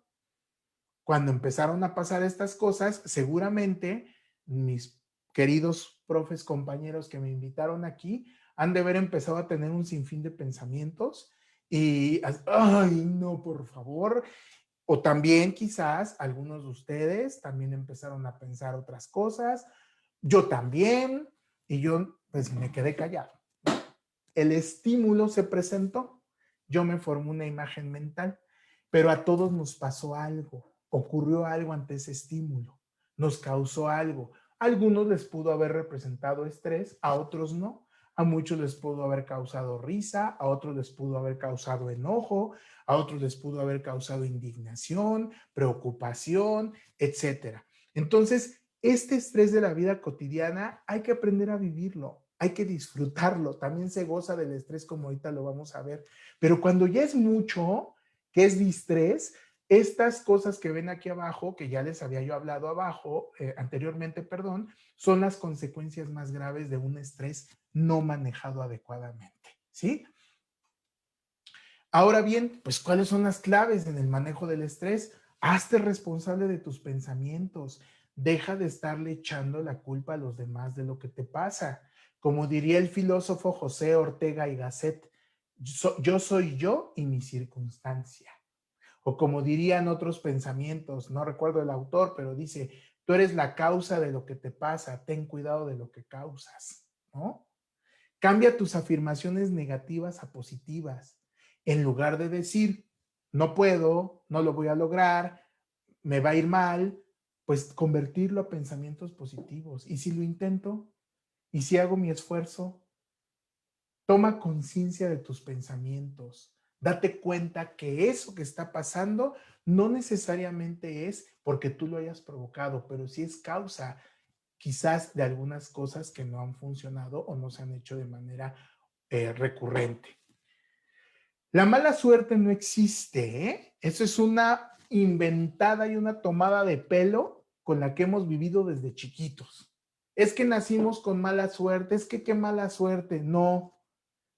Cuando empezaron a pasar estas cosas, seguramente mis queridos profes, compañeros que me invitaron aquí, han de haber empezado a tener un sinfín de pensamientos y, ay, no, por favor. O también quizás algunos de ustedes también empezaron a pensar otras cosas. Yo también, y yo pues me quedé callado. El estímulo se presentó. Yo me formé una imagen mental, pero a todos nos pasó algo. Ocurrió algo ante ese estímulo. Nos causó algo. A algunos les pudo haber representado estrés, a otros no. A muchos les pudo haber causado risa, a otros les pudo haber causado enojo, a otros les pudo haber causado indignación, preocupación, etcétera. Entonces, este estrés de la vida cotidiana hay que aprender a vivirlo, hay que disfrutarlo. También se goza del estrés, como ahorita lo vamos a ver. Pero cuando ya es mucho, que es distrés, estas cosas que ven aquí abajo, que ya les había yo hablado abajo, anteriormente, perdón, son las consecuencias más graves de un estrés no manejado adecuadamente, ¿sí? Ahora bien, pues, ¿cuáles son las claves en el manejo del estrés? Hazte responsable de tus pensamientos. Deja de estarle echando la culpa a los demás de lo que te pasa. Como diría el filósofo José Ortega y Gasset, yo soy yo y mi circunstancia. O como dirían otros pensamientos, no recuerdo el autor, pero dice, tú eres la causa de lo que te pasa, ten cuidado de lo que causas, ¿no? Cambia tus afirmaciones negativas a positivas. En lugar de decir, no puedo, no lo voy a lograr, me va a ir mal, pues convertirlo a pensamientos positivos. ¿Y si lo intento? ¿Y si hago mi esfuerzo? Toma conciencia de tus pensamientos. Date cuenta que eso que está pasando no necesariamente es porque tú lo hayas provocado, pero sí es causa quizás de algunas cosas que no han funcionado o no se han hecho de manera recurrente. La mala suerte no existe, ¿eh? Eso es una inventada y una tomada de pelo con la que hemos vivido desde chiquitos. Es que nacimos con mala suerte, es que qué mala suerte. No,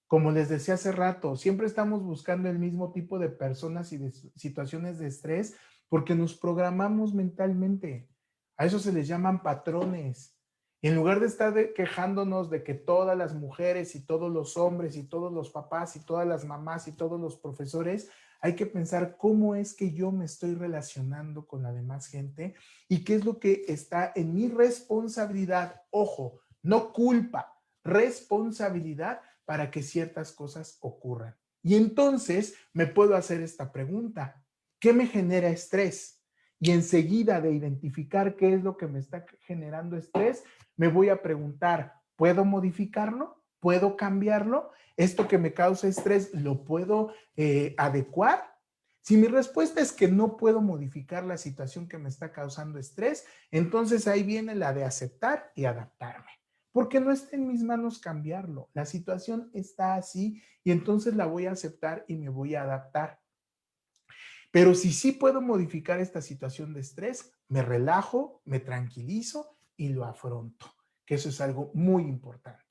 como les decía hace rato, siempre estamos buscando el mismo tipo de personas y de situaciones de estrés porque nos programamos mentalmente. A eso se les llaman patrones. Y en lugar de estar quejándonos de que todas las mujeres y todos los hombres y todos los papás y todas las mamás y todos los profesores, hay que pensar cómo es que yo me estoy relacionando con la demás gente y qué es lo que está en mi responsabilidad. Ojo, no culpa, responsabilidad para que ciertas cosas ocurran. Y entonces me puedo hacer esta pregunta: ¿qué me genera estrés? Y enseguida de identificar qué es lo que me está generando estrés, me voy a preguntar, ¿puedo modificarlo? ¿Puedo cambiarlo? ¿Esto que me causa estrés lo puedo adecuar? Si mi respuesta es que no puedo modificar la situación que me está causando estrés, entonces ahí viene la de aceptar y adaptarme, porque no está en mis manos cambiarlo. La situación está así y entonces la voy a aceptar y me voy a adaptar. Pero si sí puedo modificar esta situación de estrés, me relajo, me tranquilizo y lo afronto, que eso es algo muy importante.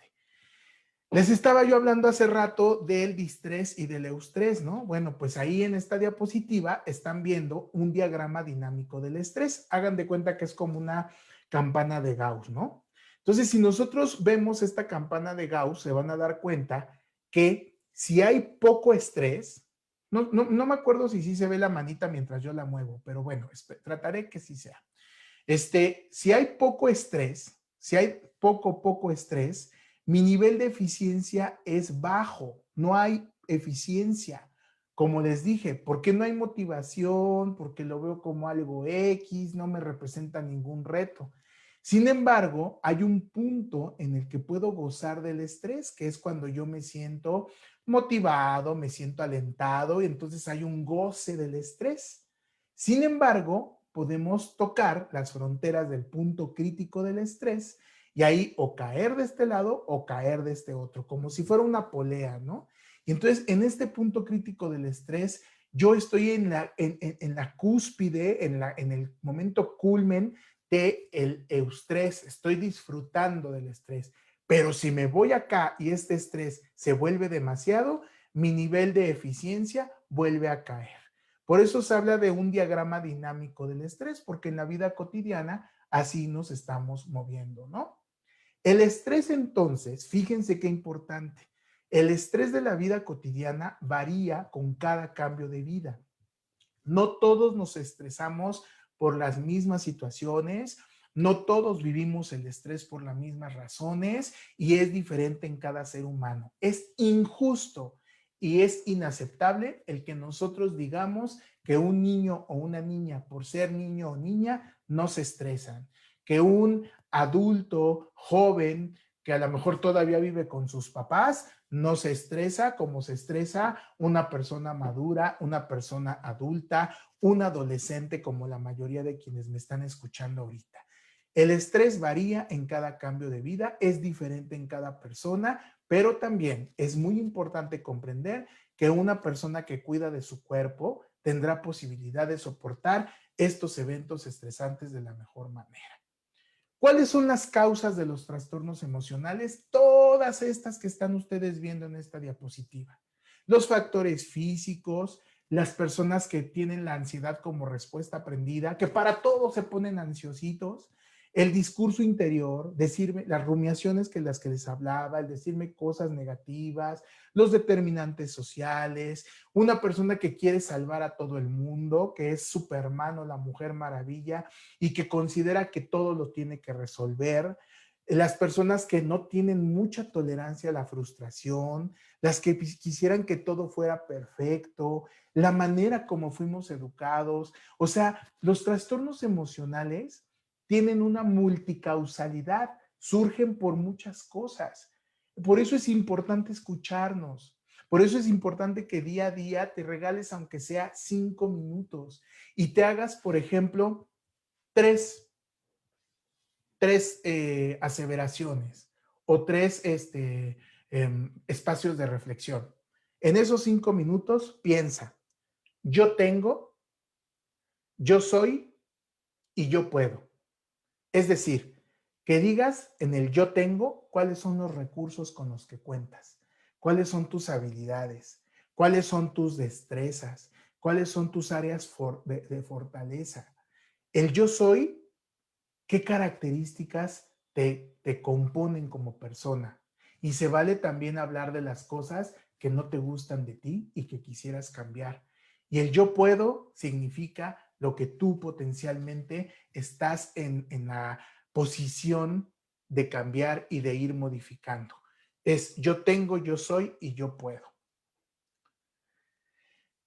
Les estaba yo hablando hace rato del distrés y del eustrés, ¿no? Bueno, pues ahí en esta diapositiva están viendo un diagrama dinámico del estrés. Hagan de cuenta que es como una campana de Gauss, ¿no? Entonces, si nosotros vemos esta campana de Gauss, se van a dar cuenta que si hay poco estrés, no me acuerdo si sí se ve la manita mientras yo la muevo, pero bueno, trataré que sí sea. Si hay poco estrés, si hay poco estrés, mi nivel de eficiencia es bajo, no hay eficiencia. Como les dije, porque no hay motivación, porque lo veo como algo X, no me representa ningún reto. Sin embargo, hay un punto en el que puedo gozar del estrés, que es cuando yo me siento motivado, me siento alentado, y entonces hay un goce del estrés. Sin embargo, podemos tocar las fronteras del punto crítico del estrés y ahí o caer de este lado o caer de este otro, como si fuera una polea, ¿no? Y entonces en este punto crítico del estrés, yo estoy en la cúspide, en el momento culmen del eustrés, estoy disfrutando del estrés. Pero si me voy acá y este estrés se vuelve demasiado, mi nivel de eficiencia vuelve a caer. Por eso se habla de un diagrama dinámico del estrés, porque en la vida cotidiana así nos estamos moviendo, ¿no? El estrés entonces, fíjense qué importante, el estrés de la vida cotidiana varía con cada cambio de vida. No todos nos estresamos por las mismas situaciones, no todos vivimos el estrés por las mismas razones y es diferente en cada ser humano. Es injusto y es inaceptable el que nosotros digamos que un niño o una niña, por ser niño o niña, no se estresan, que un adulto joven que a lo mejor todavía vive con sus papás, no se estresa como se estresa una persona madura, una persona adulta, un adolescente, como la mayoría de quienes me están escuchando ahorita. El estrés varía en cada cambio de vida, es diferente en cada persona, pero también es muy importante comprender que una persona que cuida de su cuerpo tendrá posibilidad de soportar estos eventos estresantes de la mejor manera. ¿Cuáles son las causas de los trastornos emocionales? Todas estas que están ustedes viendo en esta diapositiva. Los factores físicos, las personas que tienen la ansiedad como respuesta aprendida, que para todo se ponen ansiositos, el discurso interior, decirme las rumiaciones que las que les hablaba, el decirme cosas negativas, los determinantes sociales, una persona que quiere salvar a todo el mundo, que es Superman o la Mujer Maravilla y que considera que todo lo tiene que resolver, las personas que no tienen mucha tolerancia a la frustración, las que quisieran que todo fuera perfecto, la manera como fuimos educados. O sea, los trastornos emocionales tienen una multicausalidad, surgen por muchas cosas. Por eso es importante escucharnos. Por eso es importante que día a día te regales, aunque sea 5 minutos, y te hagas, por ejemplo, tres aseveraciones o tres espacios de reflexión. En esos 5 minutos piensa, yo tengo, yo soy y yo puedo. Es decir, que digas en el yo tengo cuáles son los recursos con los que cuentas, cuáles son tus habilidades, cuáles son tus destrezas, cuáles son tus áreas de fortaleza. El yo soy, ¿qué características te componen como persona. Y se vale también hablar de las cosas que no te gustan de ti y que quisieras cambiar. Y el yo puedo significa lo que tú potencialmente estás en la posición de cambiar y de ir modificando. Es yo tengo, yo soy y yo puedo.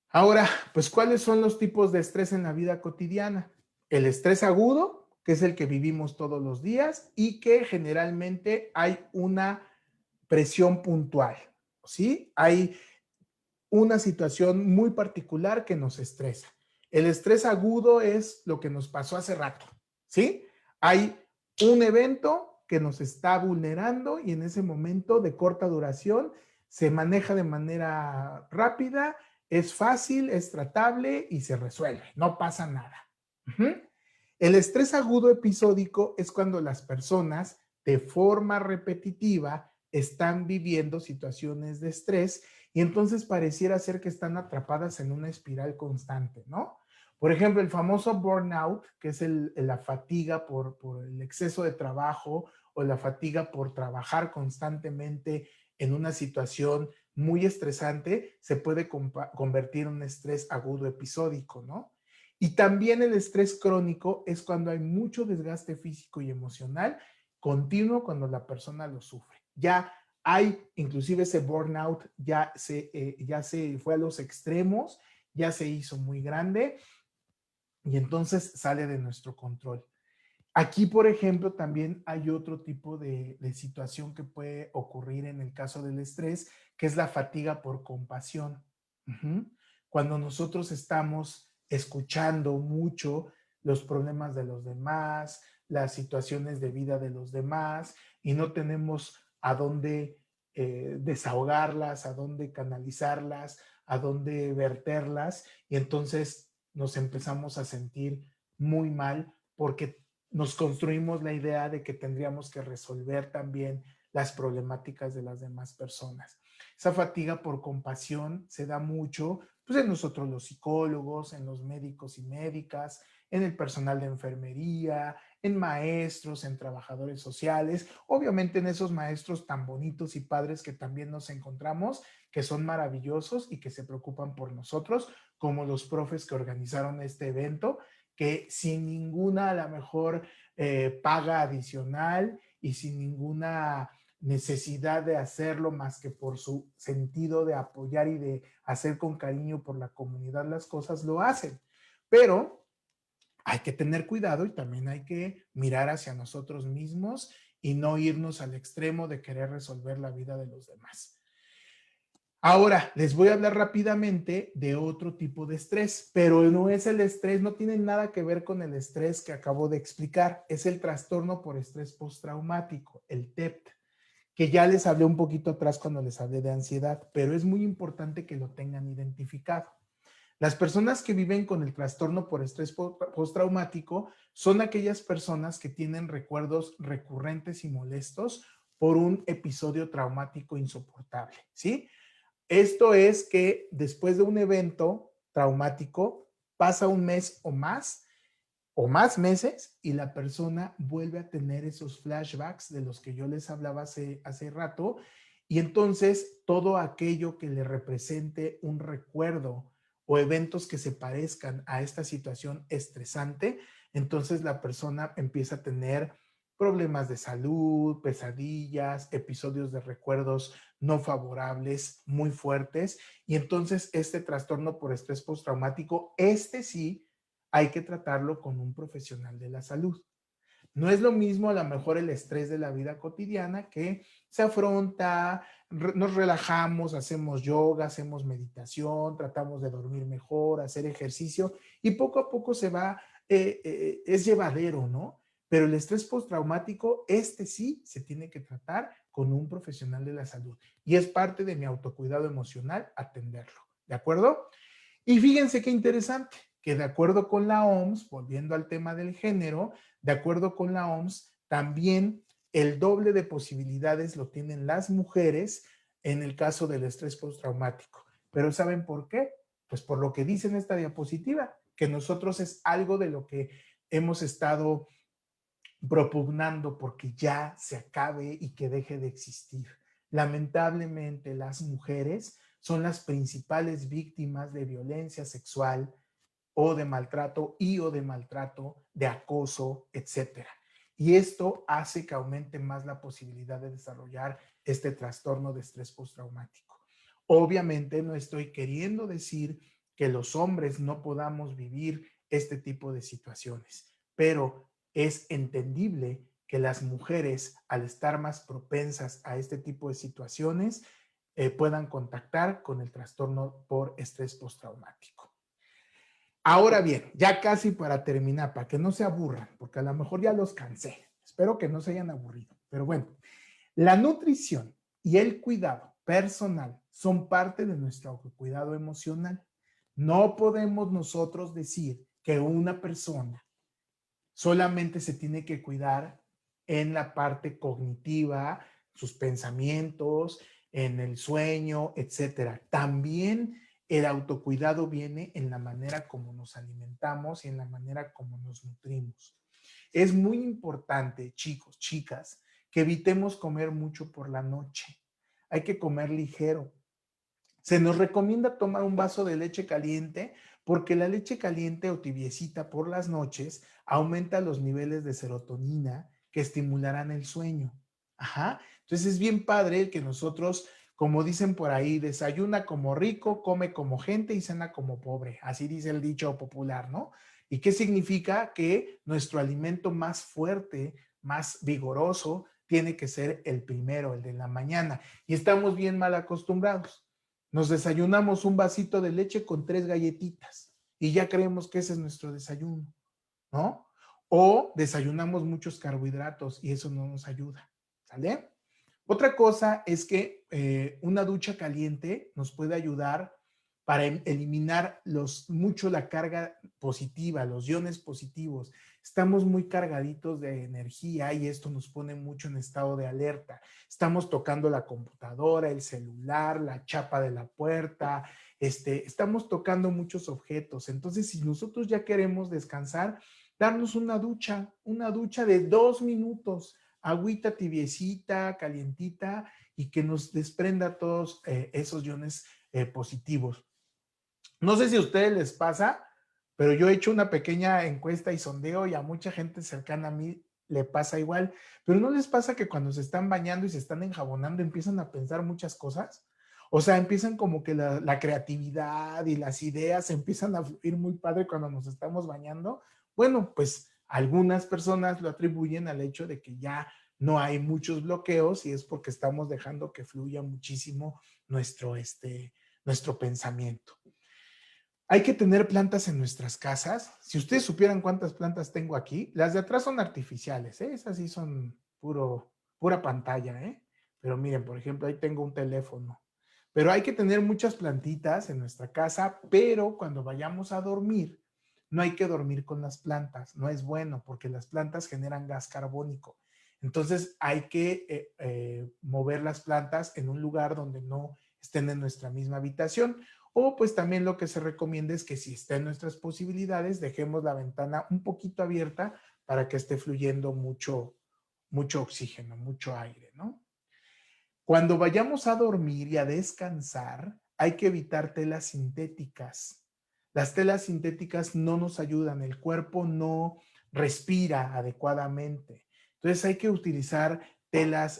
Ahora, pues, ¿cuáles son los tipos de estrés en la vida cotidiana? El estrés agudo, que es el que vivimos todos los días y que generalmente hay una presión puntual, ¿sí? Hay una situación muy particular que nos estresa. El estrés agudo es lo que nos pasó hace rato, ¿sí? Hay un evento que nos está vulnerando y en ese momento de corta duración se maneja de manera rápida, es fácil, es tratable y se resuelve, no pasa nada. Uh-huh. El estrés agudo episódico es cuando las personas de forma repetitiva están viviendo situaciones de estrés y entonces pareciera ser que están atrapadas en una espiral constante, ¿no? Por ejemplo, el famoso burnout, que es la fatiga por el exceso de trabajo o la fatiga por trabajar constantemente en una situación muy estresante, se puede convertir en un estrés agudo episódico, ¿no? Y también el estrés crónico es cuando hay mucho desgaste físico y emocional continuo cuando la persona lo sufre. Ya hay inclusive ese burnout, ya se fue a los extremos, ya se hizo muy grande y entonces sale de nuestro control. Aquí, por ejemplo, también hay otro tipo de situación que puede ocurrir en el caso del estrés, que es la fatiga por compasión. Uh-huh. Cuando nosotros estamos escuchando mucho los problemas de los demás, las situaciones de vida de los demás y no tenemos a dónde desahogarlas, a dónde canalizarlas, a dónde verterlas y entonces nos empezamos a sentir muy mal porque nos construimos la idea de que tendríamos que resolver también las problemáticas de las demás personas. Esa fatiga por compasión se da mucho pues, en nosotros los psicólogos, en los médicos y médicas, en el personal de enfermería, en maestros, en trabajadores sociales, obviamente en esos maestros tan bonitos y padres que también nos encontramos, que son maravillosos y que se preocupan por nosotros, como los profes que organizaron este evento, que sin ninguna, a lo mejor, paga adicional y sin ninguna necesidad de hacerlo más que por su sentido de apoyar y de hacer con cariño por la comunidad las cosas, lo hacen. Pero hay que tener cuidado y también hay que mirar hacia nosotros mismos y no irnos al extremo de querer resolver la vida de los demás. Ahora, les voy a hablar rápidamente de otro tipo de estrés, pero no es el estrés, no tiene nada que ver con el estrés que acabo de explicar, es el trastorno por estrés postraumático, el TEPT, que ya les hablé un poquito atrás cuando les hablé de ansiedad, pero es muy importante que lo tengan identificado. Las personas que viven con el trastorno por estrés postraumático son aquellas personas que tienen recuerdos recurrentes y molestos por un episodio traumático insoportable, ¿sí? Esto es que después de un evento traumático pasa un mes o más meses y la persona vuelve a tener esos flashbacks de los que yo les hablaba hace rato y entonces todo aquello que le represente un recuerdo o eventos que se parezcan a esta situación estresante, entonces la persona empieza a tener problemas de salud, pesadillas, episodios de recuerdos no favorables muy fuertes y entonces este trastorno por estrés postraumático, este sí hay que tratarlo con un profesional de la salud. No es lo mismo a lo mejor el estrés de la vida cotidiana que se afronta, nos relajamos, hacemos yoga, hacemos meditación, tratamos de dormir mejor, hacer ejercicio y poco a poco se va, es llevadero, ¿no? Pero el estrés postraumático, este sí se tiene que tratar con un profesional de la salud y es parte de mi autocuidado emocional atenderlo, ¿de acuerdo? Y fíjense qué interesante, que de acuerdo con la OMS, volviendo al tema del género, de acuerdo con la OMS, también el doble de posibilidades lo tienen las mujeres en el caso del estrés postraumático. Pero ¿saben por qué? Pues por lo que dice en esta diapositiva, que nosotros es algo de lo que hemos estado propugnando porque ya se acabe y que deje de existir. Lamentablemente, las mujeres son las principales víctimas de violencia sexual o de maltrato de acoso, etcétera. Y esto hace que aumente más la posibilidad de desarrollar este trastorno de estrés postraumático. Obviamente no estoy queriendo decir que los hombres no podamos vivir este tipo de situaciones, pero es entendible que las mujeres, al estar más propensas a este tipo de situaciones, puedan contactar con el trastorno por estrés postraumático. Ahora bien, ya casi para terminar, para que no se aburran, porque a lo mejor ya los cansé. Espero que no se hayan aburrido. Pero bueno, la nutrición y el cuidado personal son parte de nuestro autocuidado emocional. No podemos nosotros decir que una persona solamente se tiene que cuidar en la parte cognitiva, sus pensamientos, en el sueño, etcétera. También el autocuidado viene en la manera como nos alimentamos y en la manera como nos nutrimos. Es muy importante, chicos, chicas, que evitemos comer mucho por la noche. Hay que comer ligero. Se nos recomienda tomar un vaso de leche caliente porque la leche caliente o tibiecita por las noches aumenta los niveles de serotonina que estimularán el sueño. Ajá. Entonces es bien padre que nosotros, como dicen por ahí, desayuna como rico, come como gente y cena como pobre. Así dice el dicho popular, ¿no? ¿Y qué significa? Que nuestro alimento más fuerte, más vigoroso, tiene que ser el primero, el de la mañana. Y estamos bien mal acostumbrados. Nos desayunamos un vasito de leche con 3 galletitas y ya creemos que ese es nuestro desayuno, ¿no? O desayunamos muchos carbohidratos y eso no nos ayuda, ¿sale? Otra cosa es que una ducha caliente nos puede ayudar para eliminar mucho la carga positiva, los iones positivos. Estamos muy cargaditos de energía y esto nos pone mucho en estado de alerta. Estamos tocando la computadora, el celular, la chapa de la puerta, estamos tocando muchos objetos. Entonces, si nosotros ya queremos descansar, darnos una ducha de 2 minutos, agüita tibiecita, calientita y que nos desprenda todos esos iones positivos. No sé si a ustedes les pasa, pero yo he hecho una pequeña encuesta y sondeo y a mucha gente cercana a mí le pasa igual, pero ¿no les pasa que cuando se están bañando y se están enjabonando empiezan a pensar muchas cosas? O sea, empiezan como que la creatividad y las ideas empiezan a fluir muy padre cuando nos estamos bañando. Bueno, pues algunas personas lo atribuyen al hecho de que ya no hay muchos bloqueos y es porque estamos dejando que fluya muchísimo nuestro pensamiento. Hay que tener plantas en nuestras casas. Si ustedes supieran cuántas plantas tengo aquí, las de atrás son artificiales, ¿eh? Esas sí son pura pantalla, ¿eh? Pero miren, por ejemplo, ahí tengo un teléfono. Pero hay que tener muchas plantitas en nuestra casa, pero cuando vayamos a dormir, no hay que dormir con las plantas. No es bueno porque las plantas generan gas carbónico. Entonces hay que mover las plantas en un lugar donde no estén en nuestra misma habitación. O pues también lo que se recomienda es que si está en nuestras posibilidades, dejemos la ventana un poquito abierta para que esté fluyendo mucho oxígeno, mucho aire, ¿no? Cuando vayamos a dormir y a descansar, hay que evitar telas sintéticas. Las telas sintéticas no nos ayudan, el cuerpo no respira adecuadamente. Entonces hay que utilizar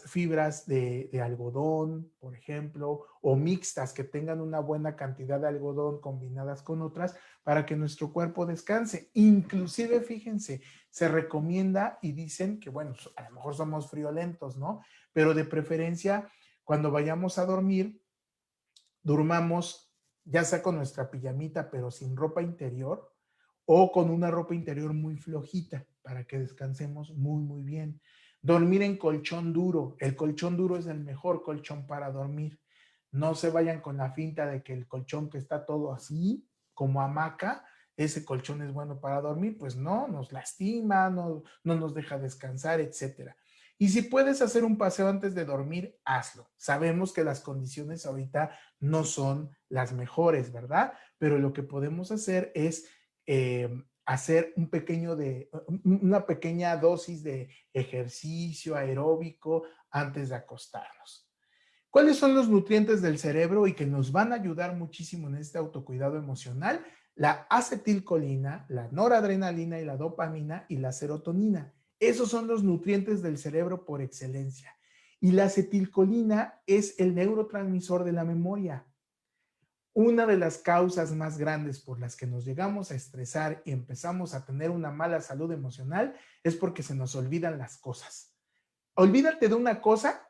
fibras de algodón, por ejemplo, o mixtas que tengan una buena cantidad de algodón combinadas con otras para que nuestro cuerpo descanse. Inclusive, fíjense, se recomienda y dicen que, bueno, a lo mejor somos friolentos, ¿no? Pero de preferencia, cuando vayamos a dormir, durmamos ya sea con nuestra pijamita, pero sin ropa interior, o con una ropa interior muy flojita para que descansemos muy, muy bien. Dormir en colchón duro. El colchón duro es el mejor colchón para dormir. No se vayan con la finta de que el colchón que está todo así, como hamaca, ese colchón es bueno para dormir. Pues no, nos lastima, no nos deja descansar, etcétera. Y si puedes hacer un paseo antes de dormir, hazlo. Sabemos que las condiciones ahorita no son las mejores, ¿verdad? Pero lo que podemos hacer es hacer una pequeña dosis de ejercicio aeróbico antes de acostarnos. ¿Cuáles son los nutrientes del cerebro y que nos van a ayudar muchísimo en este autocuidado emocional? La acetilcolina, la noradrenalina y la dopamina y la serotonina. Esos son los nutrientes del cerebro por excelencia. Y la acetilcolina es el neurotransmisor de la memoria. Una de las causas más grandes por las que nos llegamos a estresar y empezamos a tener una mala salud emocional es porque se nos olvidan las cosas. Olvídate de una cosa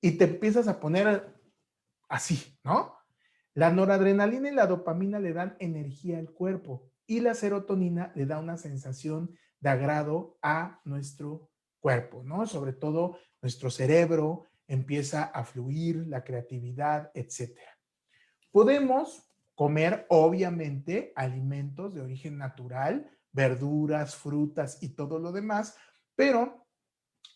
y te empiezas a poner así, ¿no? La noradrenalina y la dopamina le dan energía al cuerpo y la serotonina le da una sensación de agrado a nuestro cuerpo, ¿no? Sobre todo nuestro cerebro empieza a fluir, la creatividad, etcétera. Podemos comer, obviamente, alimentos de origen natural, verduras, frutas y todo lo demás, pero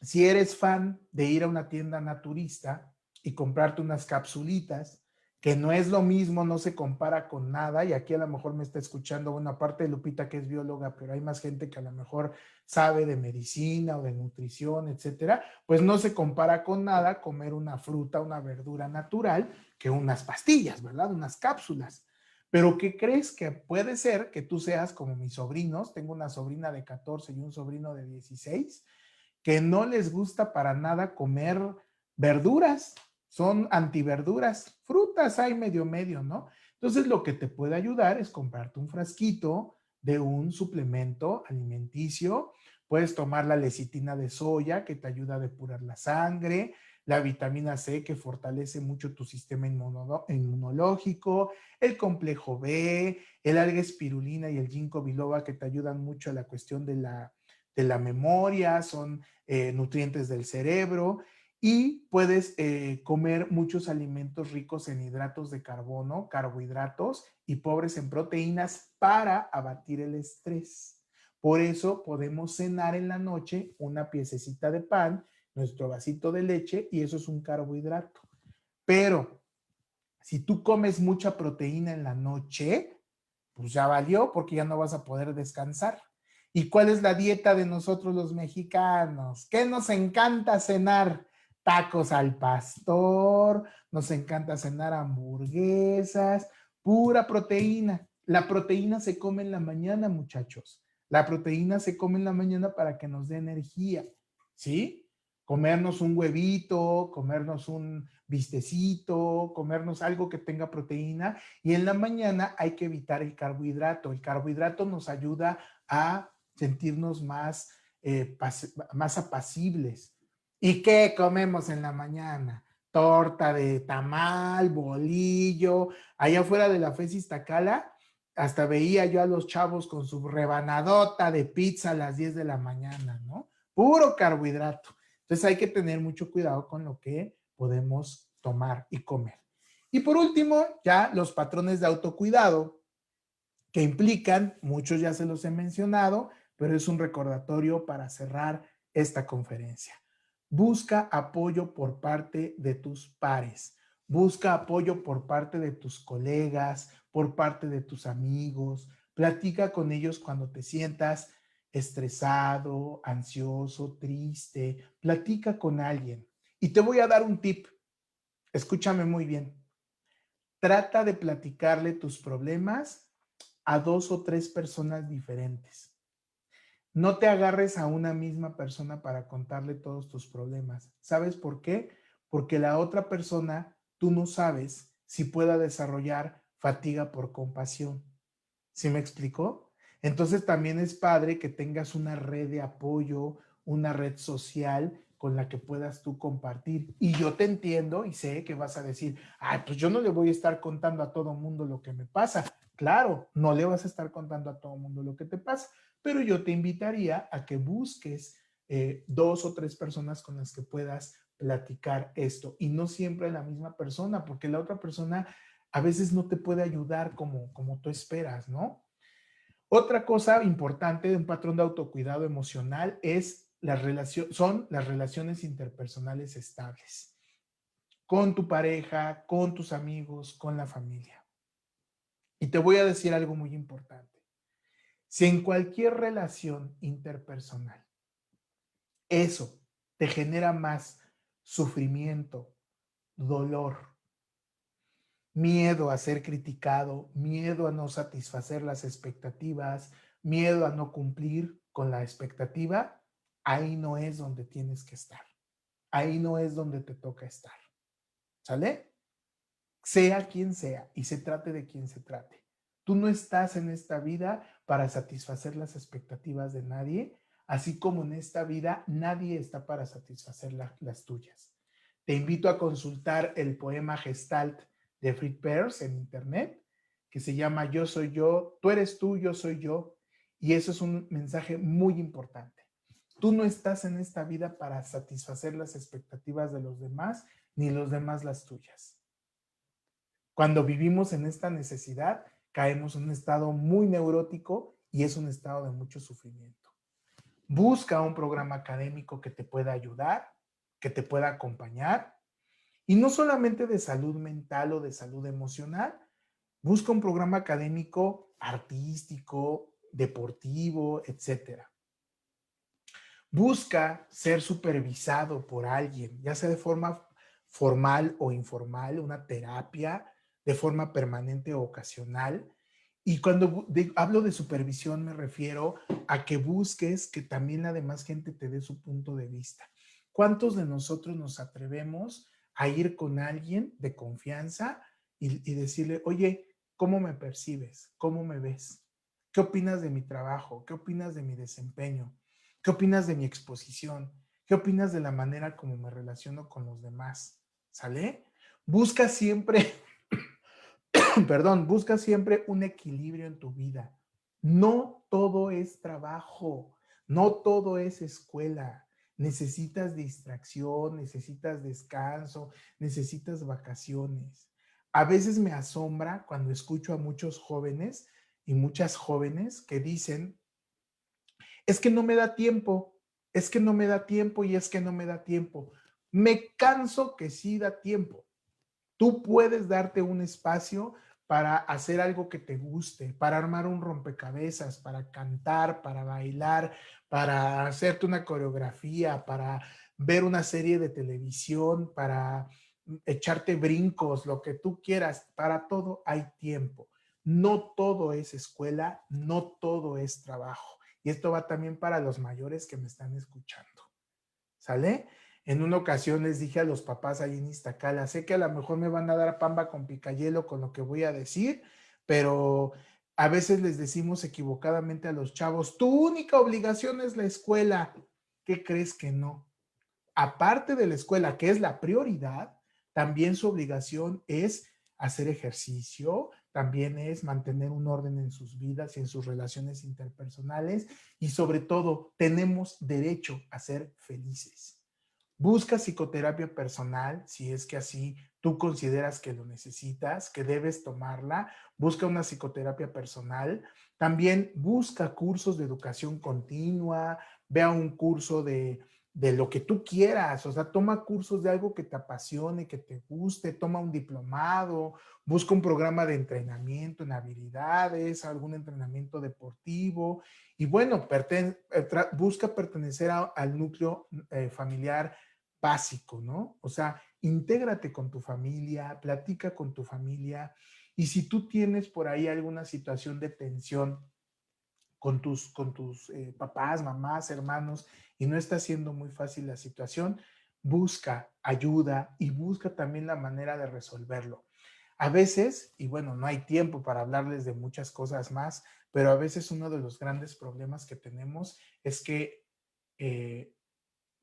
si eres fan de ir a una tienda naturista y comprarte unas capsulitas, que no es lo mismo, no se compara con nada, y aquí a lo mejor me está escuchando una parte de Lupita que es bióloga, pero hay más gente que a lo mejor sabe de medicina o de nutrición, etcétera, pues no se compara con nada comer una fruta, una verdura natural que unas pastillas, ¿verdad? Unas cápsulas. Pero ¿qué crees? Que puede ser que tú seas como mis sobrinos, tengo una sobrina de 14 y un sobrino de 16, que no les gusta para nada comer verduras, son antiverduras, frutas hay medio medio, ¿no? Entonces lo que te puede ayudar es comprarte un frasquito de un suplemento alimenticio, puedes tomar la lecitina de soya que te ayuda a depurar la sangre, la vitamina C que fortalece mucho tu sistema inmunológico, el complejo B, el alga espirulina y el ginkgo biloba que te ayudan mucho a la cuestión de la memoria, son nutrientes del cerebro y puedes comer muchos alimentos ricos en hidratos de carbono, carbohidratos y pobres en proteínas para abatir el estrés. Por eso podemos cenar en la noche una piececita de pan, nuestro vasito de leche y eso es un carbohidrato. Pero si tú comes mucha proteína en la noche, pues ya valió porque ya no vas a poder descansar. ¿Y cuál es la dieta de nosotros los mexicanos? ¿Qué nos encanta cenar? Tacos al pastor, nos encanta cenar hamburguesas, pura proteína. La proteína se come en la mañana, muchachos. La proteína se come en la mañana para que nos dé energía, ¿sí? Comernos un huevito, comernos un bistecito, comernos algo que tenga proteína y en la mañana hay que evitar el carbohidrato. El carbohidrato nos ayuda a sentirnos más apacibles. ¿Y qué comemos en la mañana? Torta de tamal, bolillo. Allá afuera de la FES Iztacala, hasta veía yo a los chavos con su rebanadota de pizza a las 10 de la mañana, ¿no? Puro carbohidrato. Entonces hay que tener mucho cuidado con lo que podemos tomar y comer. Y por último, ya los patrones de autocuidado que implican, muchos ya se los he mencionado, pero es un recordatorio para cerrar esta conferencia. Busca apoyo por parte de tus pares, busca apoyo por parte de tus colegas, por parte de tus amigos, platica con ellos cuando te sientas estresado, ansioso, triste, platica con alguien. Y te voy a dar un tip, escúchame muy bien, trata de platicarle tus problemas a 2 o 3 personas diferentes. No te agarres a una misma persona para contarle todos tus problemas. ¿Sabes por qué? Porque la otra persona, tú no sabes si pueda desarrollar fatiga por compasión. ¿Sí me explicó? Entonces también es padre que tengas una red de apoyo, una red social con la que puedas tú compartir. Y yo te entiendo y sé que vas a decir, ay, pues yo no le voy a estar contando a todo mundo lo que me pasa. Claro, no le vas a estar contando a todo mundo lo que te pasa, pero yo te invitaría a que busques 2 o 3 personas con las que puedas platicar esto y no siempre la misma persona, porque la otra persona a veces no te puede ayudar como tú esperas, ¿no? Otra cosa importante de un patrón de autocuidado emocional es son las relaciones interpersonales estables con tu pareja, con tus amigos, con la familia. Y te voy a decir algo muy importante. Si en cualquier relación interpersonal eso te genera más sufrimiento, dolor, miedo a ser criticado, miedo a no satisfacer las expectativas, miedo a no cumplir con la expectativa, ahí no es donde tienes que estar. Ahí no es donde te toca estar. ¿Sale? Sea quien sea y se trate de quien se trate. Tú no estás en esta vida para satisfacer las expectativas de nadie, así como en esta vida nadie está para satisfacer las tuyas. Te invito a consultar el poema Gestalt de Fritz Perls en internet, que se llama Yo soy yo, tú eres tú, yo soy yo, y eso es un mensaje muy importante. Tú no estás en esta vida para satisfacer las expectativas de los demás, ni los demás las tuyas. Cuando vivimos en esta necesidad, caemos en un estado muy neurótico y es un estado de mucho sufrimiento. Busca un programa académico que te pueda ayudar, que te pueda acompañar, y no solamente de salud mental o de salud emocional. Busca un programa académico artístico, deportivo, etcétera. Busca ser supervisado por alguien, ya sea de forma formal o informal, una terapia, de forma permanente o ocasional. Y cuando hablo de supervisión me refiero a que busques que también la demás gente te dé su punto de vista. ¿Cuántos de nosotros nos atrevemos a ir con alguien de confianza y decirle, oye, ¿cómo me percibes? ¿Cómo me ves? ¿Qué opinas de mi trabajo? ¿Qué opinas de mi desempeño? ¿Qué opinas de mi exposición? ¿Qué opinas de la manera como me relaciono con los demás? ¿Sale? Busca siempre, perdón, busca siempre un equilibrio en tu vida. No todo es trabajo, no todo es escuela. Necesitas distracción, necesitas descanso, necesitas vacaciones. A veces me asombra cuando escucho a muchos jóvenes y muchas jóvenes que dicen, es que no me da tiempo, es que no me da tiempo y es que no me da tiempo. Me canso que sí da tiempo. Tú puedes darte un espacio para hacer algo que te guste, para armar un rompecabezas, para cantar, para bailar, para hacerte una coreografía, para ver una serie de televisión, para echarte brincos, lo que tú quieras. Para todo hay tiempo. No todo es escuela, no todo es trabajo. Y esto va también para los mayores que me están escuchando. ¿Sale? En una ocasión les dije a los papás ahí en Iztacala, sé que a lo mejor me van a dar pamba con picayelo con lo que voy a decir, pero a veces les decimos equivocadamente a los chavos, tu única obligación es la escuela. ¿Qué crees que no? Aparte de la escuela, que es la prioridad, también su obligación es hacer ejercicio, también es mantener un orden en sus vidas y en sus relaciones interpersonales y sobre todo tenemos derecho a ser felices. Busca psicoterapia personal si es que así tú consideras que lo necesitas, que debes tomarla. Busca una psicoterapia personal. También busca cursos de educación continua, vea un curso de lo que tú quieras, o sea, toma cursos de algo que te apasione, que te guste, toma un diplomado, busca un programa de entrenamiento en habilidades, algún entrenamiento deportivo y bueno, busca pertenecer al núcleo familiar básico, ¿no? O sea, intégrate con tu familia, platica con tu familia y si tú tienes por ahí alguna situación de tensión con tus papás, mamás, hermanos, y no está siendo muy fácil la situación, busca ayuda y busca también la manera de resolverlo. A veces, y bueno, no hay tiempo para hablarles de muchas cosas más, pero a veces uno de los grandes problemas que tenemos es que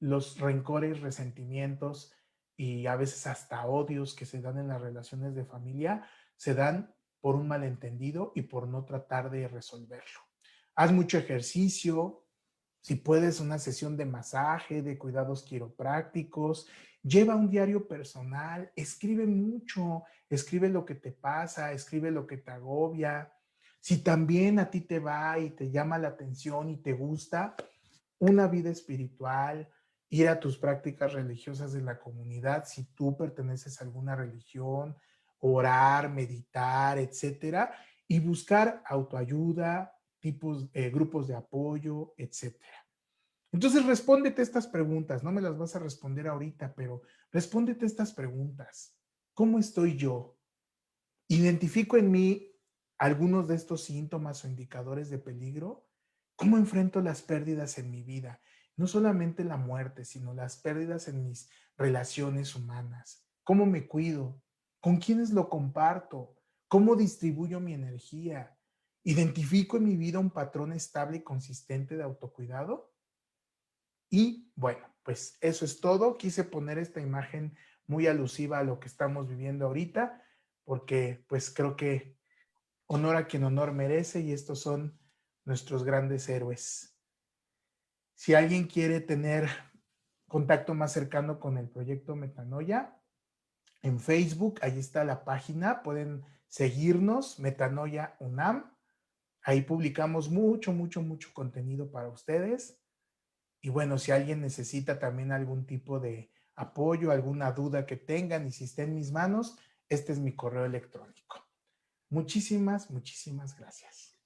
los rencores, resentimientos y a veces hasta odios que se dan en las relaciones de familia se dan por un malentendido y por no tratar de resolverlo. Haz mucho ejercicio, si puedes una sesión de masaje, de cuidados quiroprácticos, lleva un diario personal, escribe mucho, escribe lo que te pasa, escribe lo que te agobia. Si también a ti te va y te llama la atención y te gusta, una vida espiritual, ir a tus prácticas religiosas de la comunidad, si tú perteneces a alguna religión, orar, meditar, etcétera, y buscar autoayuda, grupos de apoyo, etcétera. Entonces, respóndete estas preguntas. No me las vas a responder ahorita, pero respóndete estas preguntas. ¿Cómo estoy yo? ¿Identifico en mí algunos de estos síntomas o indicadores de peligro? ¿Cómo enfrento las pérdidas en mi vida? No solamente la muerte, sino las pérdidas en mis relaciones humanas. ¿Cómo me cuido? ¿Con quiénes lo comparto? ¿Cómo distribuyo mi energía? ¿Identifico en mi vida un patrón estable y consistente de autocuidado? Y bueno, pues eso es todo. Quise poner esta imagen muy alusiva a lo que estamos viviendo ahorita, porque pues creo que honor a quien honor merece y estos son nuestros grandes héroes. Si alguien quiere tener contacto más cercano con el proyecto Metanoia, en Facebook, ahí está la página, pueden seguirnos, Metanoia UNAM. Ahí publicamos mucho contenido para ustedes. Y bueno, si alguien necesita también algún tipo de apoyo, alguna duda que tengan y si está en mis manos, este es mi correo electrónico. Muchísimas gracias.